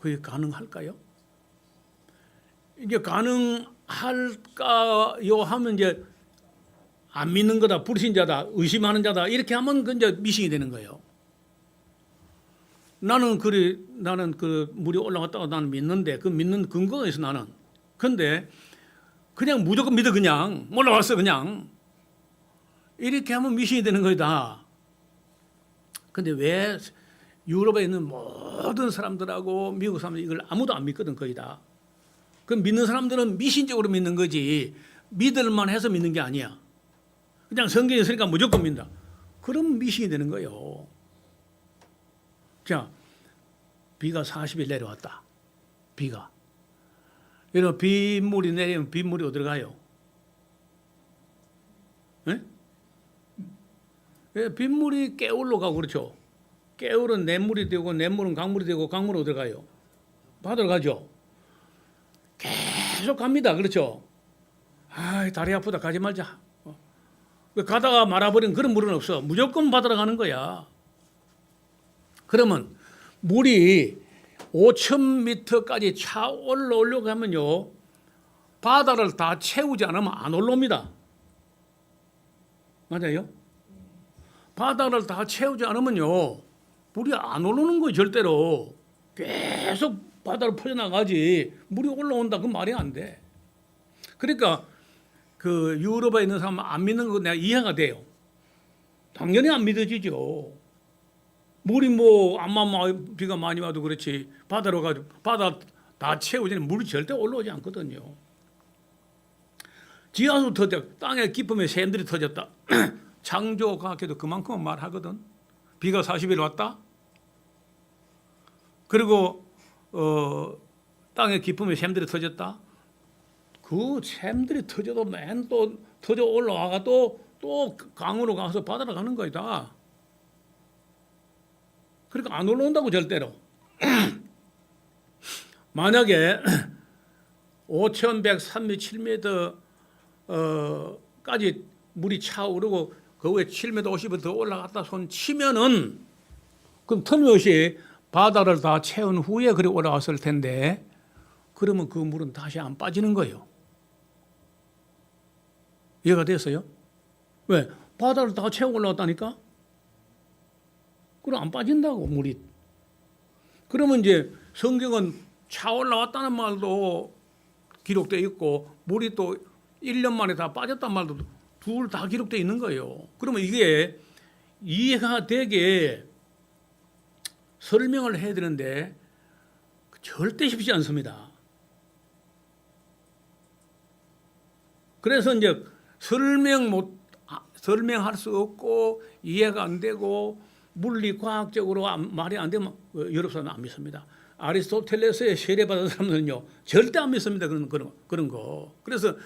그게 가능할까요? 이게 가능할까요 하면 이제 안 믿는 거다, 불신자다, 의심하는 자다 이렇게 하면 그 이제 미신이 되는 거예요. 나는 그 물이 올라갔다고 나는 믿는데 그 믿는 근거가 있어 나는. 근데 그냥 무조건 믿어 그냥 올라왔어 그냥 이렇게 하면 미신이 되는 거다. 근데 왜 유럽에 있는 모든 사람들하고 미국 사람들 이걸 아무도 안 믿거든 거의 다. 그 믿는 사람들은 미신적으로 믿는 거지 믿을만 해서 믿는 게 아니야. 그냥 성경에 있으니까 무조건 믿는다. 그럼 미신이 되는 거예요. 자, 비가 40일 내려왔다. 비가. 여러분 빗물이 내리면 빗물이 어디로 가요? 예? 빗물이 깨울로 가고 그렇죠. 깨울은 냇물이 되고 냇물은 강물이 되고 강물은 어디로 가요? 바다로 가죠. 계속 갑니다. 그렇죠. 아, 다리 아프다 가지 말자. 가다가 말아버린 그런 물은 없어. 무조건 받으러 가는 거야. 그러면 물이 5,000m까지 차 올라오려고 하면요, 바다를 다 채우지 않으면 안 올라옵니다. 맞아요? 바다를 다 채우지 않으면요, 물이 안 올라오는 거예요, 절대로. 계속 바다로 퍼져나가지 물이 올라온다, 그 말이 안 돼. 그러니까 그 유럽에 있는 사람 안 믿는 거 내가 이해가 돼요. 당연히 안 믿어지죠. 물이 뭐 암만 비가 많이 와도 그렇지 바다로 가지고 바다 다 채우지는 물이 절대 올라오지 않거든요. 지하수 터져 땅에 깊으면 샘들이 터졌다. 창조과학에도 그만큼 말하거든. 비가 40일 왔다. 그리고 땅에 깊으면 샘들이 터졌다. 그 샘들이 터져도 맨 또 터져 올라와가 또 강으로 가서 바다로 가는 거야 다. 그러니까 안 올라온다고 절대로. 만약에 5,137m 까지 물이 차오르고 그 위에 7m 50m 더 올라갔다 손 치면은 그럼 틀림없이 바다를 다 채운 후에 그래 올라왔을 텐데 그러면 그 물은 다시 안 빠지는 거예요. 이해가 됐어요? 왜? 바다를 다 채우고 올라왔다니까? 그럼 안 빠진다고 물이. 그러면 이제 성경은 차 올라왔다는 말도 기록되어 있고 물이 또 1년 만에 다 빠졌단 말도 둘 다 기록되어 있는 거예요. 그러면 이게 이해가 되게 설명을 해야 되는데 절대 쉽지 않습니다. 그래서 이제 설명할 수 없고 이해가 안 되고 물리과학적으로 말이 안 되면 유럽 사람은 안 믿습니다. 아리스토텔레스의 세례받은 사람들은요 절대 안 믿습니다. 그런 거. 그래서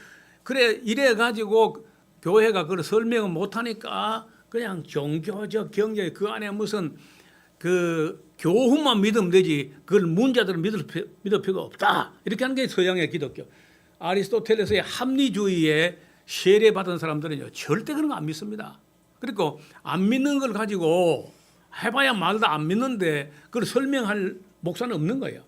그래 이래 가지고 교회가 그걸 설명을 못 하니까 그냥 종교적 경제 그 안에 무슨 그 교훈만 믿으면 되지 그걸 문자들은 믿을 필요가 없다. 이렇게 하는 게 서양의 기독교. 아리스토텔레스의 합리주의에 세례받은 사람들은요 절대 그런 거 안 믿습니다. 그리고 안 믿는 걸 가지고 해봐야 말도 안 믿는데 그걸 설명할 목사는 없는 거예요.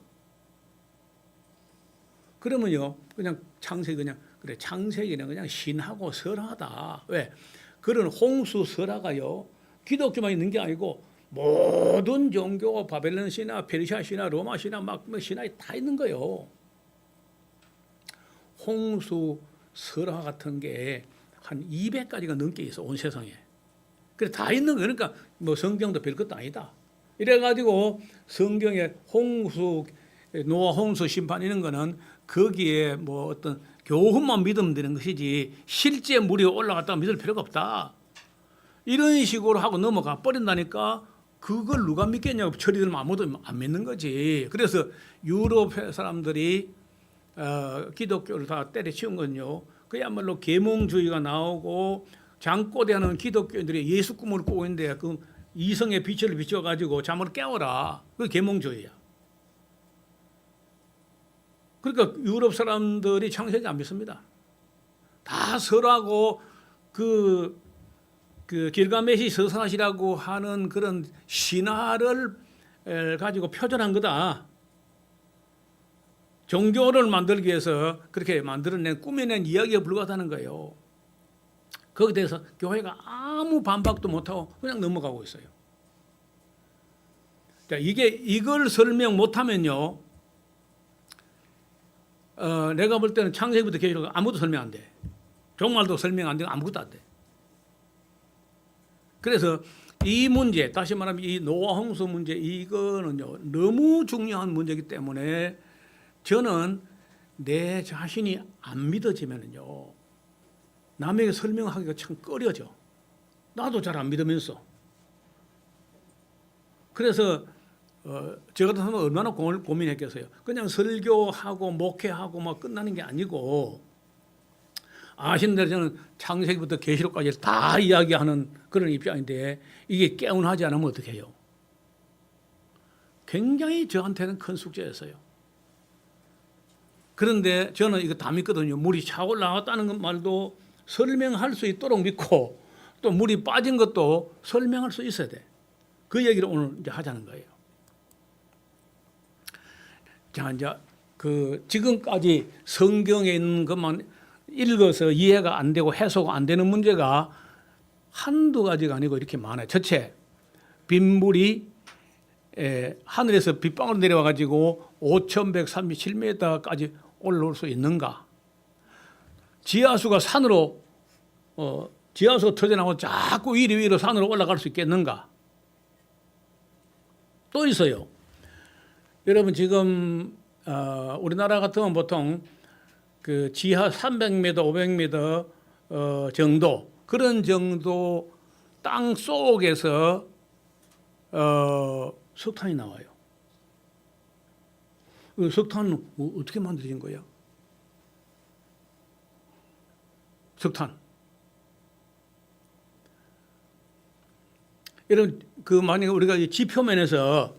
그러면요 그냥 창세기 그냥 그래 창세기는 그냥 신하고 설하다. 왜? 그런 홍수 설화가요 기독교만 있는 게 아니고 모든 종교 바벨론 신화, 페르시아 신화, 로마 신화 막 신화에 다 있는 거예요. 홍수 설화 같은 게 한 200가지가 넘게 있어 온 세상에. 그래 다 있는 거. 그러니까 뭐 성경도 별것도 아니다. 이래가지고 성경에 홍수 노아 홍수 심판 이런 거는 거기에 뭐 어떤 교훈만 믿으면 되는 것이지 실제 물이 올라갔다가 믿을 필요가 없다. 이런 식으로 하고 넘어가 버린다니까 그걸 누가 믿겠냐고 처리들은 아무도 안 믿는 거지. 그래서 유럽 사람들이 기독교를 다 때려치운 건요. 그야말로 계몽주의가 나오고 장꼬대하는 기독교인들이 예수 꿈을 꾸고 있는데 그 이성의 빛을 비춰가지고 잠을 깨워라. 그게 계몽주의야. 그러니까 유럽 사람들이 창세기 안 믿습니다. 다 설하고 그 길가메시 서사시라고 하는 그런 신화를 가지고 표절한 거다. 종교를 만들기 위해서 그렇게 만들어낸 꾸며낸 이야기에 불과하다는 거예요. 거기에 대해서 교회가 아무 반박도 못하고 그냥 넘어가고 있어요. 자, 이걸 설명 못하면요, 내가 볼 때는 창세기부터 계시록 아무것도 설명 안 돼. 종말도 설명 안 되고 아무것도 안 돼. 그래서 이 문제, 다시 말하면 이 노아 홍수 문제, 이거는요 너무 중요한 문제이기 때문에 저는 내 자신이 안 믿어지면요 남에게 설명하기가 참 꺼려져. 나도 잘 안 믿으면서. 그래서 저 같은 사람은 얼마나 고민했겠어요. 그냥 설교하고 목회하고 막 끝나는 게 아니고 아시는 대로 저는 창세기부터 계시록까지 다 이야기하는 그런 입장인데 이게 깨운하지 않으면 어떻게 해요? 굉장히 저한테는 큰 숙제였어요. 그런데 저는 이거 다 믿거든요. 물이 차고 나왔다는 것 말도 설명할 수 있도록 믿고 또 물이 빠진 것도 설명할 수 있어야 돼. 그 얘기를 오늘 이제 하자는 거예요. 자, 이제 그 지금까지 성경에 있는 것만 읽어서 이해가 안 되고 해소가 안 되는 문제가 한두 가지가 아니고 이렇게 많아요. 첫째, 빗물이 하늘에서 빗방울 내려와 가지고 5,137m까지 올라올 수 있는가? 지하수가 산으로 지하수가 터져나오고 자꾸 위로 산으로 올라갈 수 있겠는가? 또 있어요. 여러분 지금 우리나라 같으면 보통 그 지하 300m, 500m 정도 그런 정도 땅 속에서 석탄이 나와요. 그 석탄은 어떻게 만들어진 거야? 석탄. 여러분 그 만약에 우리가 이 지표면에서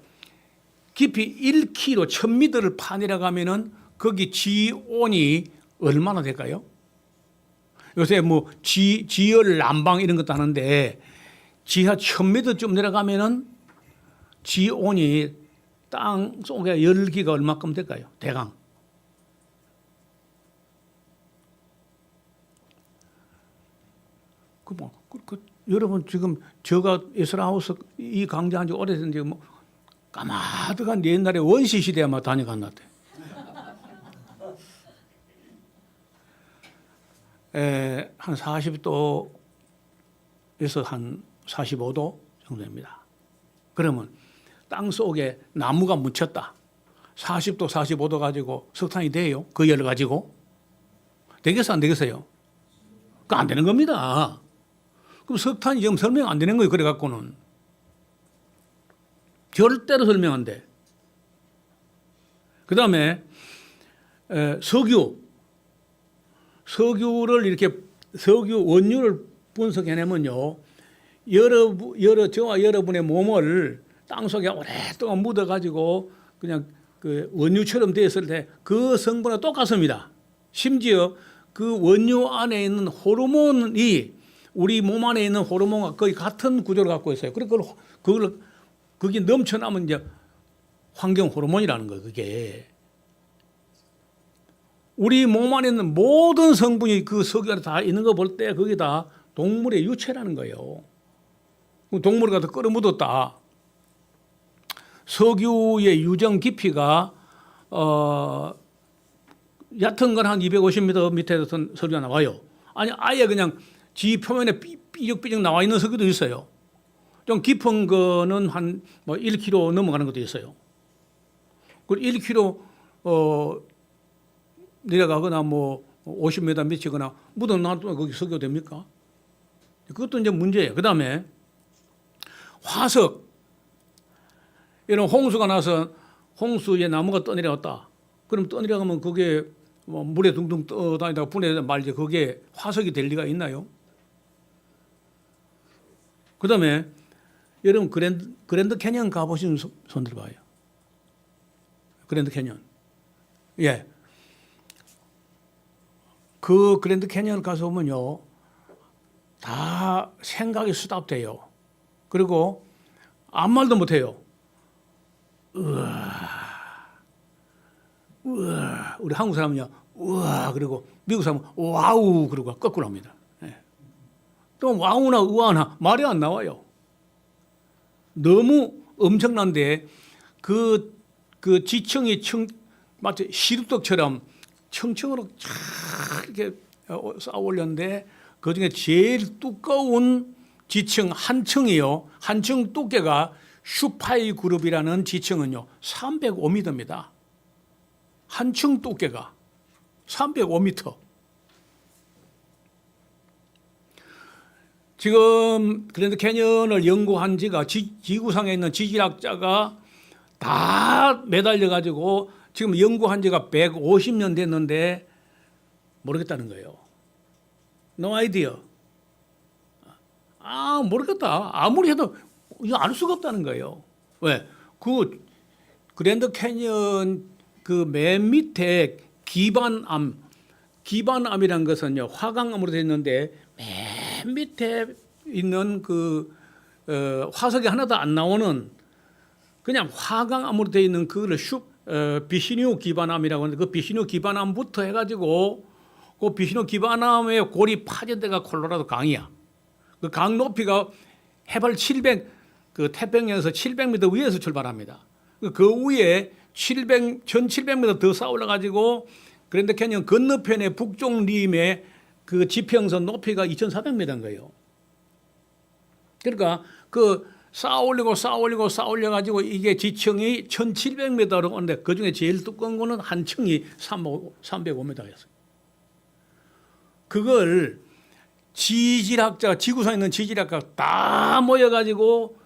깊이 1km, 1000m를 파내려 가면은 거기 지온이 얼마나 될까요? 요새 뭐 지열 난방 이런 것도 하는데 지하 1000m쯤 내려가면은 지온이 땅 속에 열기가 얼마큼 될까요? 대강. 여러분 지금 제가 에스라하우스 이 강좌한 지 오래됐는데 뭐 까마득한 옛날에 원시 시대에만 다녀갔나대. 한 40도에서 한 45도 정도입니다. 그러면 땅 속에 나무가 묻혔다. 40도, 45도 가지고 석탄이 돼요? 그 열을 가지고? 되겠어, 안 되겠어요? 그거 안 되는 겁니다. 그럼 석탄이 지금 설명 안 되는 거예요, 그래갖고는. 절대로 설명 안 돼. 그 다음에 석유를 이렇게 석유 원유를 분석해내면요, 저와 여러분의 몸을 땅 속에 오랫동안 묻어가지고 그냥 그 원유처럼 되었을 때 그 성분과 똑같습니다. 심지어 그 원유 안에 있는 호르몬이 우리 몸 안에 있는 호르몬과 거의 같은 구조를 갖고 있어요. 그래서 그게 넘쳐나면 이제 환경 호르몬이라는 거예요. 그게 우리 몸 안에 있는 모든 성분이 그 석유 안에 다 있는 거 볼 때 그게 다 동물의 유체라는 거예요. 동물을 갖다 끌어묻었다. 석유의 유정 깊이가 얕은 건 한 250m 밑에서 석유가 나와요. 아니 아예 그냥 지 표면에 삐죽삐죽 나와 있는 석유도 있어요. 좀 깊은 거는 한 뭐 1km 넘어가는 것도 있어요. 그 1km 내려가거나 뭐 50m 미치거나 묻어놔도 거기 석유 됩니까? 그것도 이제 문제예요. 그 다음에 화석. 이런 홍수가 나서 홍수에 나무가 떠내려왔다. 그럼 떠내려가면 그게 뭐 물에 둥둥 떠다니다가 분해되다 말지 그게 화석이 될 리가 있나요? 그 다음에 여러분 그랜드 캐년 가보신 손 들어봐요. 그랜드 캐년. 예. 그 그랜드 캐년 가서 보면요, 다 생각이 수답돼요. 그리고 아무 말도 못해요. 우와. 우리 한국 사람은요, 우와. 그리고 미국 사람은 와우. 그러고 거꾸로 합니다. 예. 또 와우나 우와나 말이 안 나와요. 너무 엄청난데 그 지층이 마치 시루떡처럼 청청으로 쫙 이렇게 쌓아 올렸는데 그 중에 제일 두꺼운 지층 한 층이요. 한 층 두께가 슈파이 그룹이라는 지층은요 305m입니다. 한 층 두께가 305m. 지금 그랜드 캐년을 연구한 지가 지구상에 있는 지질학자가 다 매달려 가지고 지금 연구한 지가 150년 됐는데 모르겠다는 거예요. No idea. 모르겠다. 아무리 해도 이거 알 수가 없다는 거예요. 왜? 그 그랜드 캐년 그 맨 밑에 기반암이라는 것은요 화강암으로 되어 있는데 맨 밑에 있는 그 화석이 하나도 안 나오는 그냥 화강암으로 되어 있는 그거를 비시뉴 기반암이라고 하는데 그 비시뉴 기반암부터 해가지고 그 비시뉴 기반암의 골이 파진 데가 콜로라도 강이야. 그 강 높이가 해발 700, 그 태평양에서 700m 위에서 출발합니다. 그 위에 1700m 더 쌓아 올라가지고 그랜드 캐니언 건너편의 북쪽 림의 그 지평선 높이가 2400m인 거예요. 그러니까 그 쌓아 올려가지고 이게 지층이 1700m로 오는데 그 중에 제일 두꺼운 거는 한 층이 305m였어요. 그걸 지질학자, 지구상에 있는 지질학자가 다 모여가지고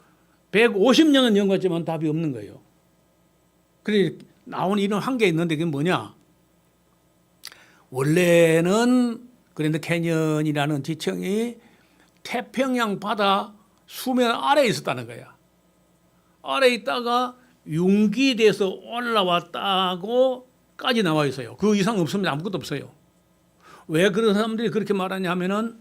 150년은 연구했지만 답이 없는 거예요. 그래 나온 이런 한 게 있는데 그게 뭐냐? 원래는 그랜드 캐니언이라는 지층이 태평양 바다 수면 아래에 있었다는 거야. 아래에 있다가 융기돼서 올라왔다고까지 나와 있어요. 그 이상 없습니다. 아무것도 없어요. 왜 그런 사람들이 그렇게 말하냐 하면은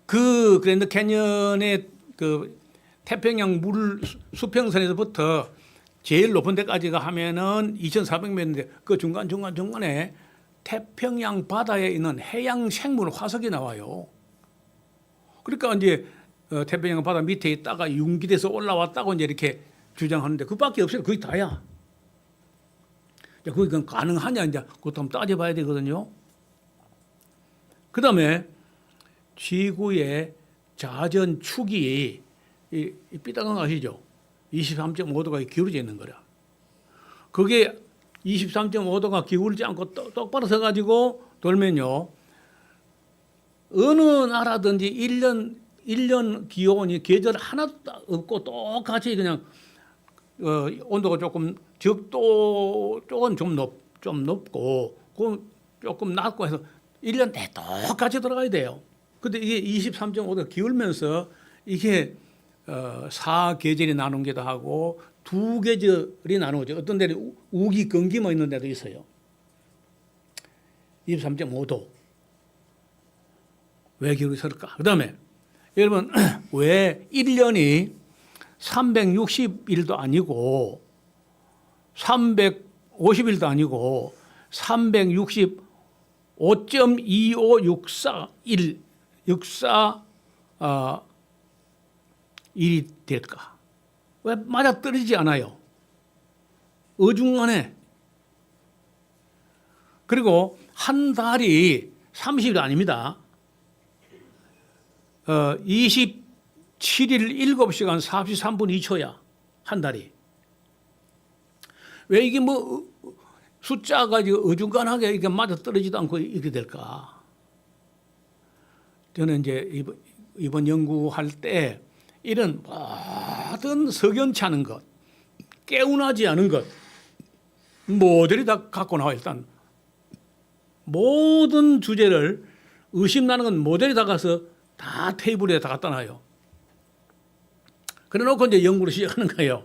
그 그랜드 캐니언의 그 태평양 물 수평선에서부터 제일 높은 데까지가 하면은 2,400m인데 그 중간에 태평양 바다에 있는 해양 생물 화석이 나와요. 그러니까 이제 태평양 바다 밑에 있다가 융기돼서 올라왔다고 이제 이렇게 주장하는데 그밖에 없어요. 그게 다야. 그게 가능하냐 이제 그것도 한번 따져봐야 되거든요. 그다음에 지구의 자전 축이 이 삐딱한 거 아시죠? 23.5도가 기울어져 있는 거라. 그게 23.5도가 기울지 않고 똑바로 서가지고 돌면요. 어느 나라든지 1년 기온이 계절 하나도 없고 똑같이 그냥 온도가 조금 적도 쪽은 좀 높고 조금 낮고 해서 1년 내 똑같이 돌아가야 돼요. 근데 이게 23.5도 기울면서 이게 4계절이 나누기도 하고 2계절이 나누죠. 어떤 데는 우기, 건기만 있는 데도 있어요. 23.5도. 왜 기울었을까? 그 다음에 여러분 왜 1년이 360일도 아니고 350일도 아니고 365.2564일 일이 될까? 왜 맞아떨어지지 않아요? 어중간해. 그리고 한 달이 30일 아닙니다. 27일 7시간 43분 2초야. 한 달이. 왜 이게 뭐 숫자가 어중간하게 이게 맞아떨어지지도 않고 이렇게 될까? 저는 이제 이번 연구할 때 이런 모든 석연치 않은 것, 깨운하지 않은 것, 모조리 다 갖고 나와. 일단 모든 주제를 의심나는 건 모조리 다 가서 다 테이블에 다 갖다 놔요. 그래 놓고 이제 연구를 시작하는 거예요.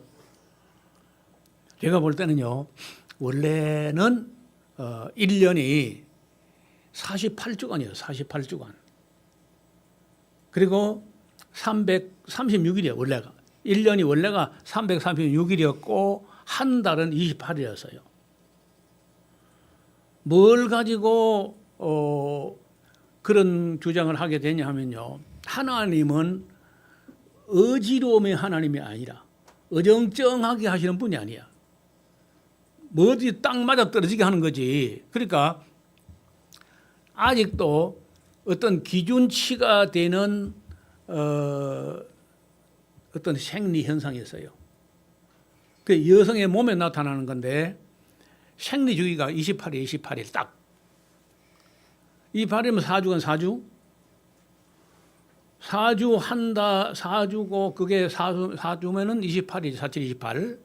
제가 볼 때는요, 원래는 1년이 48주간이에요. 48주간. 그리고 336일이에요. 원래가. 1년이 원래가 336일이었고 한 달은 28일이었어요. 뭘 가지고 그런 주장을 하게 되냐 하면요. 하나님은 어지러움의 하나님이 아니라 어정쩡하게 하시는 분이 아니야. 뭐든지 딱 맞아 떨어지게 하는 거지. 그러니까 아직도 어떤 기준치가 되는 어떤 생리 현상이 있어요. 그 여성의 몸에 나타나는 건데 생리 주기가 28일 딱. 28일이면 4주간 4주. 4주 한다 4주고 그게 4주면은 28일 47, 28.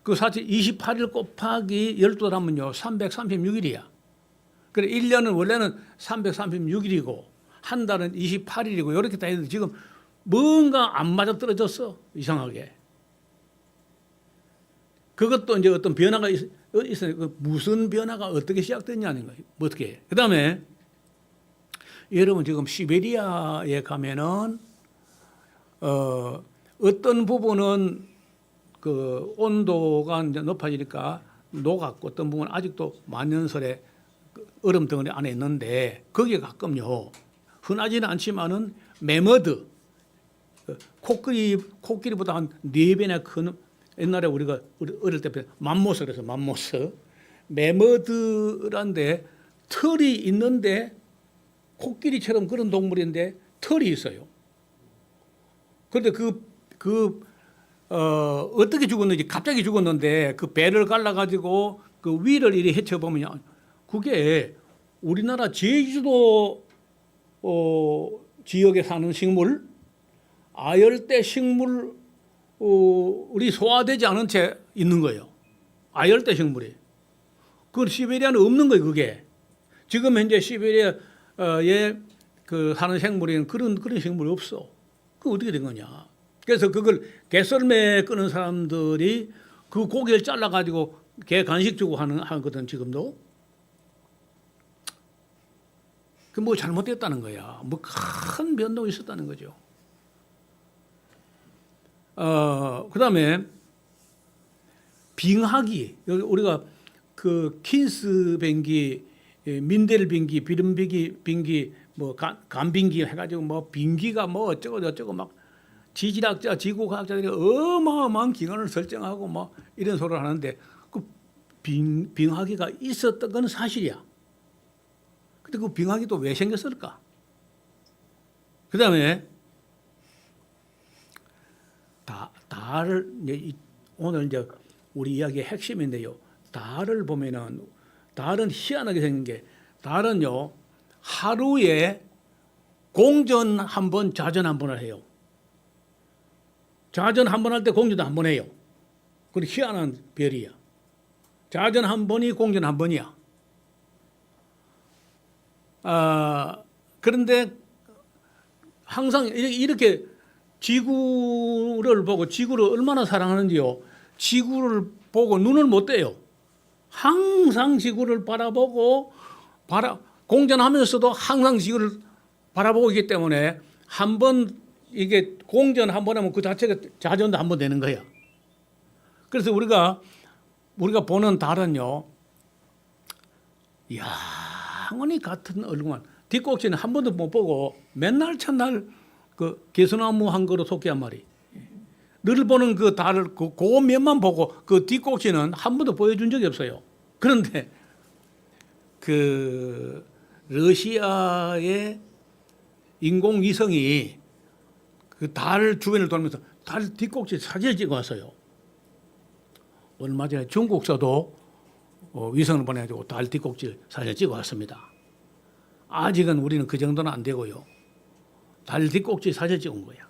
그 28일 곱하기 12를 하면요 336일이야. 그래 1년은 원래는 336일이고 한 달은 28일이고 이렇게 다 해도 지금 뭔가 안 맞아 떨어졌어. 이상하게. 그것도 이제 어떤 변화가 있어요. 그 무슨 변화가 어떻게 시작됐냐는 거예요. 뭐 어떻게? 그다음에 여러분 지금 시베리아에 가면은 어떤 부분은 그 온도가 이제 높아지니까 녹았고 어떤 부분은 아직도 만년설에 얼음 덩어리 안에 있는데 거기에 가끔요 흔하지는 않지만은 매머드 코끼리보다 한 4배나 큰 옛날에 우리가 어릴 때 맘모스 그래서 맘모스 매머드란데 털이 있는데 코끼리처럼 그런 동물인데 털이 있어요. 그런데 어떻게 죽었는지 갑자기 죽었는데 그 배를 갈라가지고 그 위를 이리 헤쳐보면 그게 우리나라 제주도 지역에 사는 식물, 아열대 식물, 우리 소화되지 않은 채 있는 거예요. 아열대 식물이. 그 시베리아는 없는 거예요, 그게. 지금 현재 시베리아에 그 사는 생물에는 그런 식물이 없어. 그 어떻게 된 거냐. 그래서 그걸 개썰매 끄는 사람들이 그 고기를 잘라가지고 개 간식 주고 하거든, 지금도. 그 뭐 잘못됐다는 거야. 뭐 큰 변동이 있었다는 거죠. 그 다음에 빙하기. 우리가 그 킨스 빙기, 민델 빙기, 비름 빙기, 뭐 간빙기 해가지고 뭐 빙기가 뭐 어쩌고 저쩌고 막 지질학자, 지구과학자들이 어마어마한 기관을 설정하고 뭐 이런 소리를 하는데 그 빙하기가 있었던 건 사실이야. 근데 그 빙하기도 왜 생겼을까? 그 다음에 달을 오늘 이제 우리 이야기의 핵심인데요. 달을 보면은 달은 희한하게 생긴 게 달은요 하루에 공전 한 번, 자전 한 번을 해요. 자전 한 번 할 때 공전 한 번 해요. 그건 희한한 별이야. 자전 한 번이 공전 한 번이야. 그런데 항상 이렇게 지구를 보고 지구를 얼마나 사랑하는지요. 지구를 보고 눈을 못 떼요. 항상 지구를 바라보고 공전하면서도 항상 지구를 바라보고 있기 때문에 한 번 이게 공전 한 번 하면 그 자체가 자전도 한 번 되는 거야. 그래서 우리가 보는 달은요, 영원히 같은 얼굴만 뒷꼭지는 한 번도 못 보고 맨날 첫날 그 개소나무 한 그루 토끼 한 마리. 늘 보는 그 달을 그 면만 보고 그 뒷꼭지는 한 번도 보여준 적이 없어요. 그런데 그 러시아의 인공위성이 그 달 주변을 돌면서 달 뒷꼭지 사진을 찍어왔어요. 얼마 전에 중국서도 위성을 보내가지고 달 뒷꼭지 사진을 찍어왔습니다. 아직은 우리는 그 정도는 안 되고요. 달 뒷꼭지 사진 찍은 거야.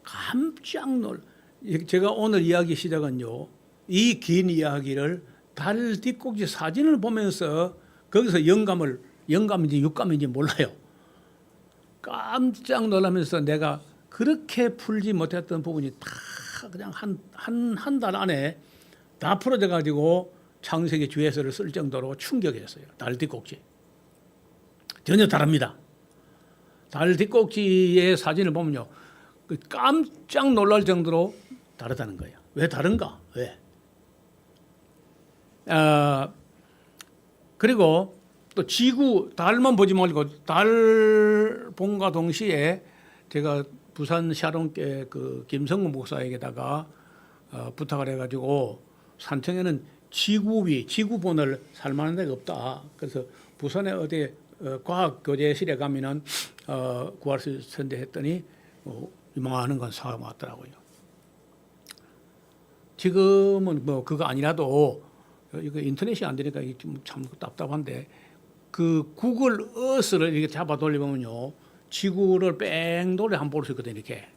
깜짝 놀. 제가 오늘 이야기 시작은요. 이 긴 이야기를 달 뒷꼭지 사진을 보면서 거기서 영감인지 육감인지 몰라요. 깜짝 놀라면서 내가 그렇게 풀지 못했던 부분이 다 그냥 한 달 안에 다 풀어져 가지고 창세기 주해서를 쓸 정도로 충격이었어요. 달 뒷꼭지. 전혀 다릅니다. 달 뒷꼭지의 사진을 보면요. 깜짝 놀랄 정도로 다르다는 거예요. 왜 다른가? 왜? 그리고 또 지구, 달만 보지 말고 달 본과 동시에 제가 부산 샤론계 그 김성근 목사에게다가 부탁을 해가지고 산청에는 지구본을 살만한 데가 없다. 그래서 부산에 어디 과학교재실에 가면은 구할 수 있는데 했더니 유명한 건 사왔더라고요. 지금은 뭐 그거 아니라도 이거 인터넷이 안 되니까 참 답답한데 그 구글 어스를 이렇게 잡아 돌려보면요 지구를 뺑 돌려 한번 볼 수 있거든요. 이렇게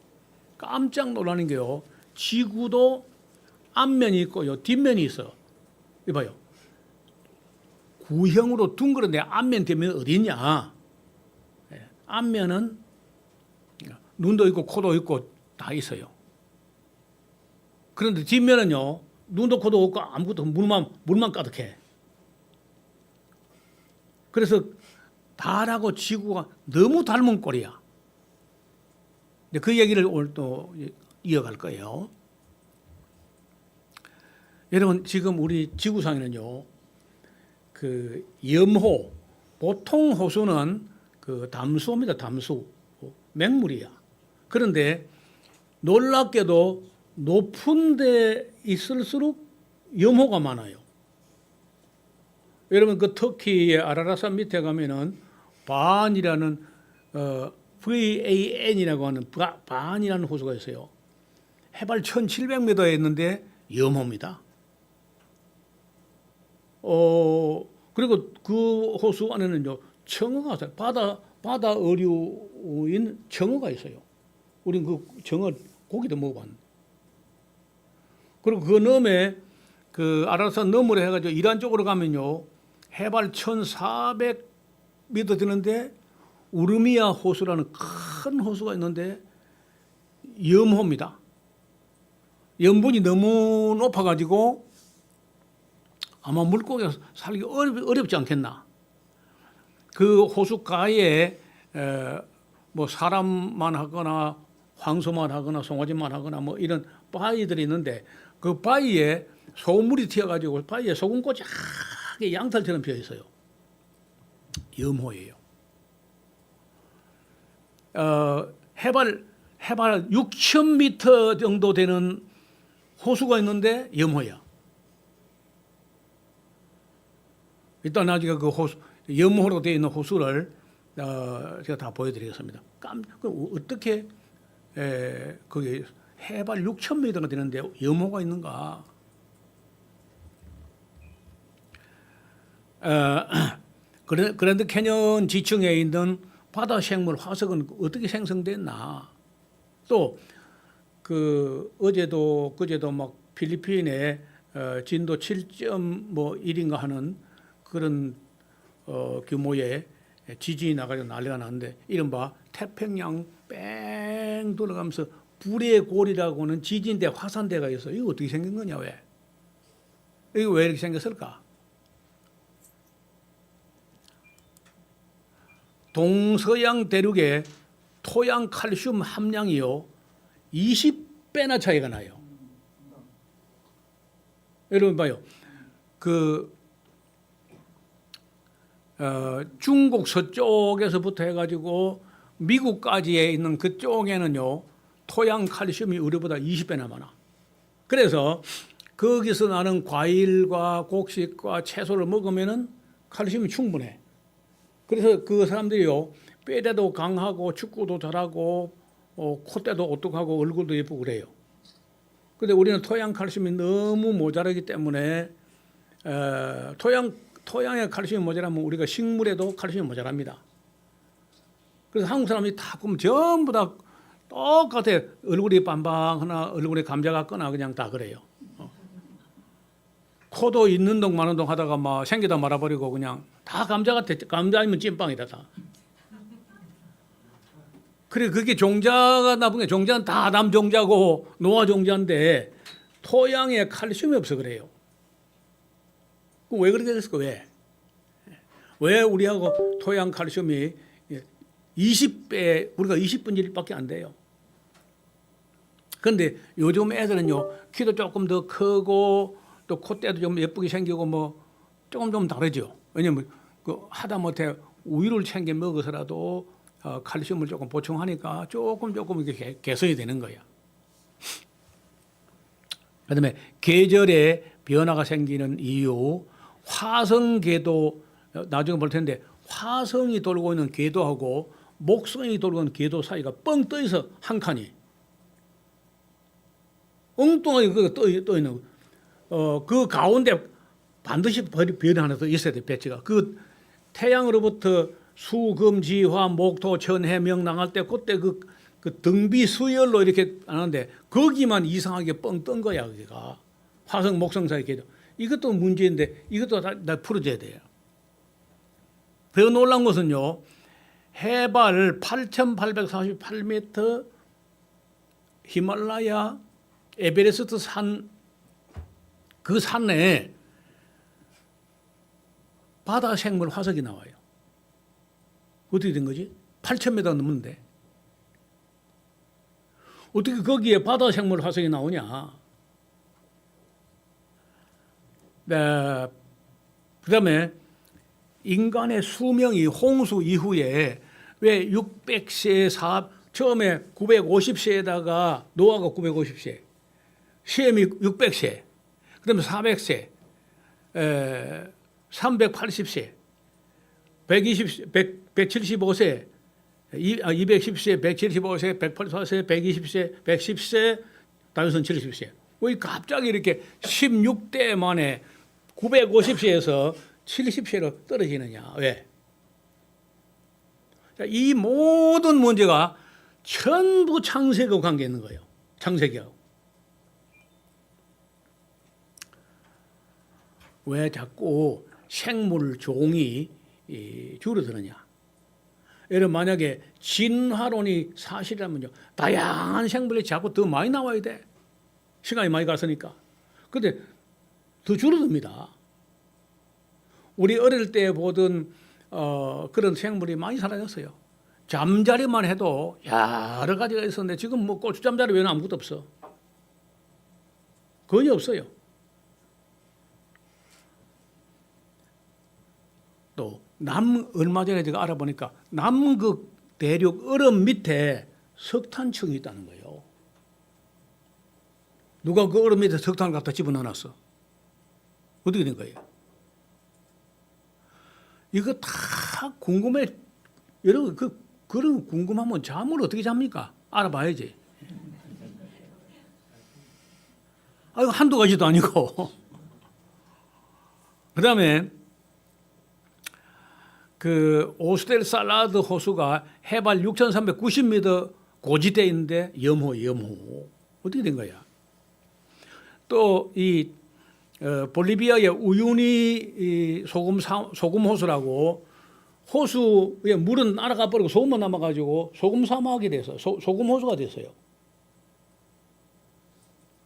깜짝 놀라는 게요 지구도 앞면이 있고요 뒷면이 있어요. 이봐요 구형으로 둥그런데 앞면 뒷면 어디 있냐? 앞면은 눈도 있고 코도 있고 다 있어요. 그런데 뒷면은요 눈도 코도 없고 아무것도 물만 가득해. 그래서 달하고 지구가 너무 닮은 꼴이야. 근데 그 얘기를 오늘 또 이어갈 거예요. 여러분 지금 우리 지구상에는요, 그 염호, 보통 호수는 그 담수입니다. 담수, 맹물이야. 그런데 놀랍게도 높은 데 있을수록 염호가 많아요. 여러분 그 터키의 아라라산 밑에 가면은 반이라는 VAN이라고 하는 반이라는 호수가 있어요. 해발 1,700m에 있는데 염호입니다. 그리고 그 호수 안에는요 청어가 있어요. 바다 어류인 청어가 있어요. 우린 그 청어 고기도 먹어봤는데. 그리고 그 너머에 그 아라산 너머로 해가지고 이란 쪽으로 가면요 해발 1,400m 되는데 우르미아 호수라는 큰 호수가 있는데 염호입니다. 염분이 너무 높아가지고 아마 물고기가 살기 어렵지 않겠나. 그 호수가에 뭐 사람만 하거나 황소만 하거나 송아지만 하거나 뭐 이런 바위들이 있는데 그 바위에 소금물이 튀어가지고 바위에 소금꽃이 하게 양털처럼 피어 있어요. 염호예요. 해발 6,000m 정도 되는 호수가 있는데 염호야. 일단 나중에 그 호수, 염호로 되어 있는 호수를 제가 다 보여드리겠습니다. 어떻게 거기 해발 6,000m가 되는데 염호가 있는가? 그랜드 캐년 지층에 있는 바다 생물 화석은 어떻게 생성됐나? 또 그 어제도 그제도 막 필리핀에 진도 7.1인가 하는 그런 규모의 지진이 나가지고 난리가 났는데 이른바 태평양 뺑 돌아가면서 불의 골이라고 하는 지진대 화산대가 있어요. 이거 어떻게 생긴 거냐 왜? 이거 왜 이렇게 생겼을까? 동서양 대륙의 토양 칼슘 함량이요 20배나 차이가 나요. 여러분 봐요. 그 중국 서쪽에서부터 해가지고 미국까지에 있는 그쪽에는요 토양 칼슘이 우리보다 20배나 많아. 그래서 거기서 나는 과일과 곡식과 채소를 먹으면은 칼슘이 충분해. 그래서 그 사람들이요 뼈대도 강하고 축구도 잘하고 콧대도 오똑하고 얼굴도 예쁘고 그래요. 그런데 우리는 토양 칼슘이 너무 모자라기 때문에 토양에 칼슘이 모자라면 우리가 식물에도 칼슘이 모자랍니다. 그래서 한국 사람이 다 보면 전부 다 똑같아. 얼굴이 반방하나 얼굴에 감자 같거나 그냥 다 그래요. 코도 있는 동 마는 동 하다가 막 생기다 말아버리고 그냥 다 감자 같아. 감자 아니면 찐빵이다 다. 그래 그게 종자가 나쁜 게 종자는 다 남종자고 노화종자인데 토양에 칼슘이 없어 그래요. 왜 그렇게 됐을까? 왜 우리하고 토양 칼슘이 20배 우리가 20분의 1밖에 안 돼요. 그런데 요즘 애들은요 키도 조금 더 크고 또 콧대도 좀 예쁘게 생기고 뭐 조금 다르죠. 왜냐면 그 하다못해 우유를 챙겨 먹어서라도 칼슘을 조금 보충하니까 조금 이렇게 개선이 되는 거야. 그다음에 계절에 변화가 생기는 이유, 화성 궤도 나중에 볼 텐데 화성이 돌고 있는 궤도하고 목성이 돌고 있는 궤도 사이가 뻥 떠 있어 한 칸이. 엉뚱하게 떠 있는 그 가운데 반드시 별이 하나 더 있어야 돼 배치가. 그 태양으로부터 수금지화 목토 천해 명랑할 때 그때 그 등비 수열로 이렇게 하는데 거기만 이상하게 뻥 뜬 거야. 거기가 화성 목성 사이 궤도. 이것도 문제인데 이것도 다 풀어줘야 돼요. 더 놀란 것은요 해발 8,848m 히말라야 에베레스트 산 그 산에 바다 생물 화석이 나와요. 어떻게 된 거지? 8,000m 넘는데 어떻게 거기에 바다 생물 화석이 나오냐? 네, 그다음에 인간의 수명이 홍수 이후에 왜 600세, 처음에 950세에다가 노아가 950세, 셈이 600세, 그다음에 400세, 380세, 175세, 210세, 175세, 184세, 120세, 110세, 다윗은 70세. 왜 갑자기 이렇게 16대 만에 950세에서 70세로 떨어지느냐? 왜? 이 모든 문제가 전부 창세기하고 관계 있는 거예요. 창세기하고. 왜 자꾸 생물 종이 줄어드느냐? 여러분 만약에 진화론이 사실이라면요, 다양한 생물이 자꾸 더 많이 나와야 돼. 시간이 많이 갔으니까. 근데 더 줄어듭니다. 우리 어릴 때 보던 그런 생물이 많이 사라졌어요. 잠자리만 해도 여러 가지가 있었는데 지금 뭐 고추잠자리 외에는 아무것도 없어. 거의 없어요. 또 얼마 전에 제가 알아보니까 남극 대륙 얼음 밑에 석탄층이 있다는 거예요. 누가 그 얼음 밑에 석탄을 갖다 집어넣어놨어? 어떻게 된 거예요? 이거 다 궁금해. 여러분 그런 궁금하면 잠을 어떻게 잡니까? 알아봐야지. 이거 한두 가지도 아니고. 그다음에 그 오스텔 살라드 호수가 해발 6,390m 고지대에 있는데 염호. 어떻게 된 거야? 또 이 볼리비아의 우유니 소금 호수라고 호수에 물은 날아가 버리고 소금만 남아가지고 소금 사막이 돼서 소금 호수가 됐어요.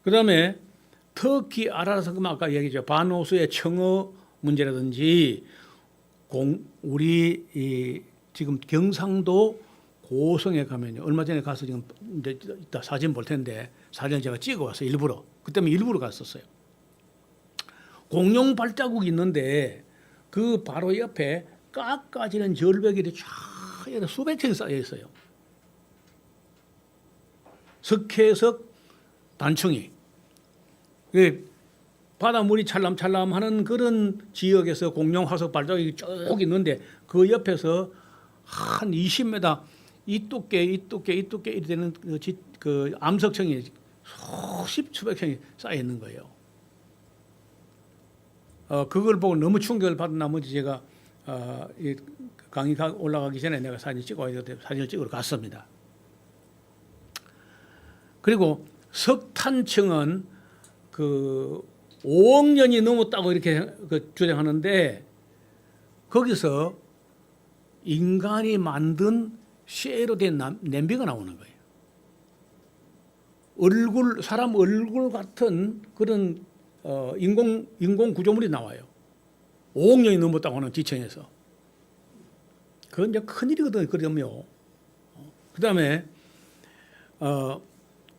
그다음에 터키 아라스카 아까 얘기했죠. 반호수의 청어 문제라든지 우리 지금 경상도 고성에 가면요. 얼마 전에 가서 지금 이따 사진 볼 텐데 사진 제가 찍어왔어요. 일부러. 그때문에 일부러 갔었어요. 공룡 발자국이 있는데 그 바로 옆에 깎아지는 절벽이 쫙 수백 층이 쌓여 있어요. 석회석 단층이. 바닷물이 찰람찰람하는 그런 지역에서 공룡 화석 발자국이 쭉 있는데 그 옆에서 한 20m 이 두께 이렇게 되는 그 암석층이 수백 층이 쌓여 있는 거예요. 그걸 보고 너무 충격을 받은 나머지 제가 이 강의 올라가기 전에 내가 사진을 찍으러 갔습니다. 그리고 석탄층은 그 5억 년이 넘었다고 이렇게 주장하는데 거기서 인간이 만든 쇠로 된 냄비가 나오는 거예요. 사람 얼굴 같은 그런 인공 구조물이 나와요. 5억 년이 넘었다고 하는 지층에서. 그건 이제 큰일이거든요. 그러면요. 그다음에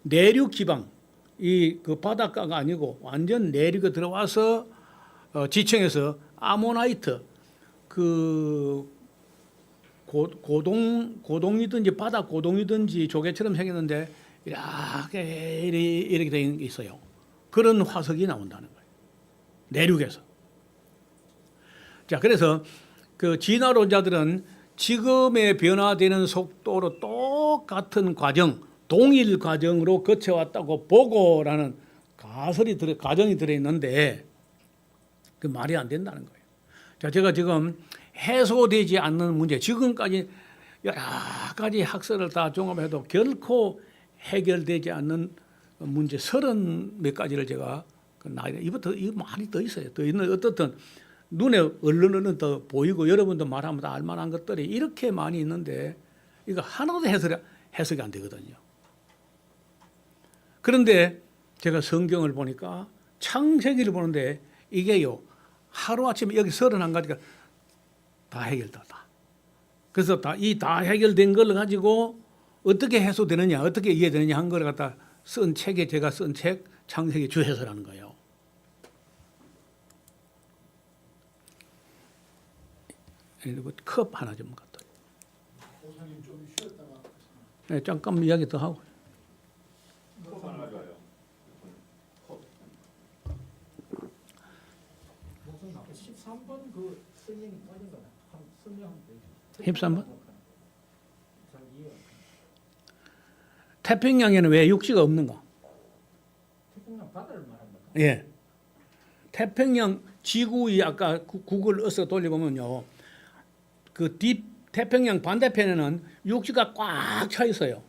내륙 지방, 그 바닷가가 아니고 완전 내륙에 들어와서 지층에서 아모나이트, 그 고동이든지 바다 고동이든지 조개처럼 생겼는데 이렇게 돼 있어요. 그런 화석이 나온다는 거예요. 내륙에서. 자, 그래서 그 진화론자들은 지금의 변화되는 속도로 똑같은 과정, 동일 과정으로 거쳐왔다고 보고라는 가정이 들어있는데 그 말이 안 된다는 거예요. 자, 제가 지금 해소되지 않는 문제, 지금까지 여러 가지 학설을 다 종합해도 결코 해결되지 않는 문제 30몇 가지를 제가 이거 많이 더 있어요. 더 있는 어떻든 눈에 얼른 더 보이고 여러분도 말하면 다 알만한 것들이 이렇게 많이 있는데 이거 하나도 해석이 안 되거든요. 그런데 제가 성경을 보니까 창세기를 보는데 이게요 하루아침에 여기 31가지가 다 해결됐다. 그래서 다 해결된 걸 가지고 어떻게 해소되느냐, 어떻게 이해되느냐 한 걸 갖다 쓴 책에 제가 쓴 책 창세기 주해서라는 거예요. 그리고 컵 하나 좀 갖다. 목사님 좀 쉬었다가 네, 잠깐 이야기 더 하고. 목사님 앞에 13번 그 설명이 빠진 거다. 한 설명하면 되죠. 13번? 잘 이해. 태평양에는 왜 육지가 없는가? 태평양 바다를 말한 거다. 예. 태평양 지구의 아까 구글 어서 돌려보면요. 그 태평양 반대편에는 육지가 꽉 차 있어요.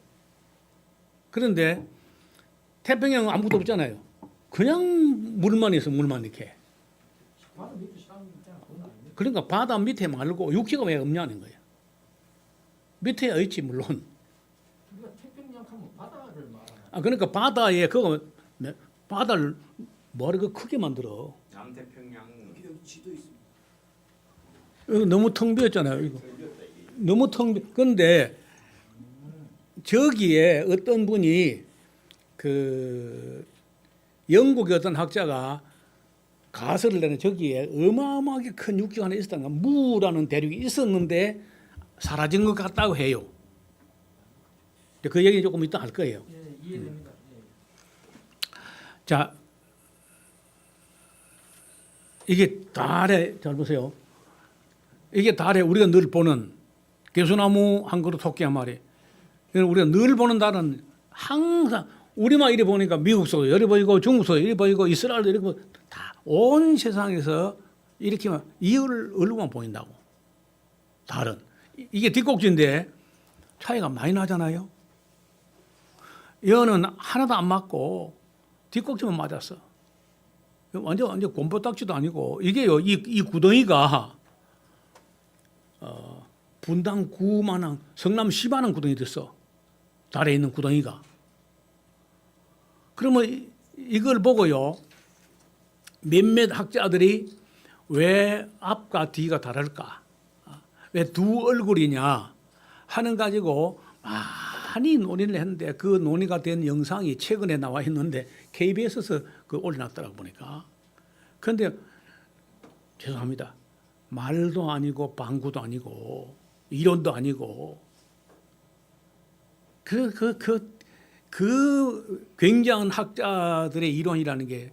그런데 태평양은 아무것도 없잖아요. 그냥 물만 있어, 물만 이렇게. 바다 밑에 사람 있잖아. 그건 아닙니까? 그러니까 바다 밑에 말고 육지가 왜 없냐는 거예요. 밑에 있지 물론. 우리가 태평양 하면 바다를 말하는 아 그러니까 바다에 그거 바다를 뭐를 크게 만들어. 남태평양 지도 있습니다. 이거 너무 텅 비었잖아요. 이거 너무 텅 비. 근데 저기에 어떤 분이 그 영국의 어떤 학자가 가설을 내는 저기에 어마어마하게 큰 육지가 하나 있었다는 거야. 무라는 대륙이 있었는데 사라진 것 같다고 해요. 그 얘기 조금 이따 할 거예요. 예, 이해됩니다. 예. 자, 이게 달에 잘 보세요. 이게 달에 우리가 늘 보는 개수나무 한 그루 토끼 한 마리. 우리가 늘 보는 달은 항상 우리만 이리 보니까 미국도 이리 보이고 중국도 이리 보이고 이스라엘도 이리 보이고 다 온 세상에서 이렇게만 이 얼굴만 보인다고. 달은 이게 뒷꼭지인데 차이가 많이 나잖아요. 얘는 하나도 안 맞고 뒷꼭지만 맞았어. 완전 곰보딱지도 아니고 이게요 이 구덩이가 분당 9만원 성남 10만원 구덩이 됐어. 달에 있는 구덩이가. 그러면 이걸 보고요 몇몇 학자들이 왜 앞과 뒤가 다를까? 왜 두 얼굴이냐 하는 가지고 많이 논의를 했는데 그 논의가 된 영상이 최근에 나와 있는데 KBS에서 그 올려놨더라고 보니까. 그런데 죄송합니다. 말도 아니고 방구도 아니고 이론도 아니고 그 굉장한 학자들의 이론이라는 게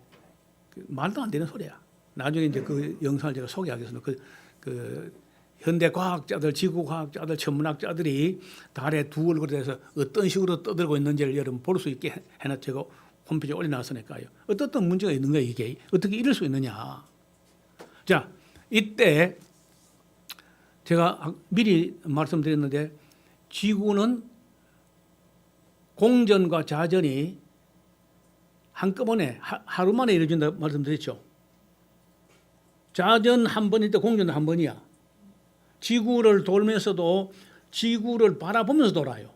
말도 안 되는 소리야. 나중에 이제 그 영상을 제가 소개하겠습니다. 그 현대 과학자들, 지구 과학자들, 천문학자들이 달에 두 얼굴에 대해서 어떤 식으로 떠들고 있는지를 여러분 볼 수 있게 해놨 제가 홈페이지에 올려놨으니까요. 어떤 문제가 있는 거야 이게 어떻게 이럴 수 있느냐. 자, 이때 제가 미리 말씀드렸는데 지구는 공전과 자전이 한꺼번에 하루 만에 이루어진다 말씀드렸죠. 자전 한 번일 때 공전 한 번이야. 지구를 돌면서도 지구를 바라보면서 돌아요.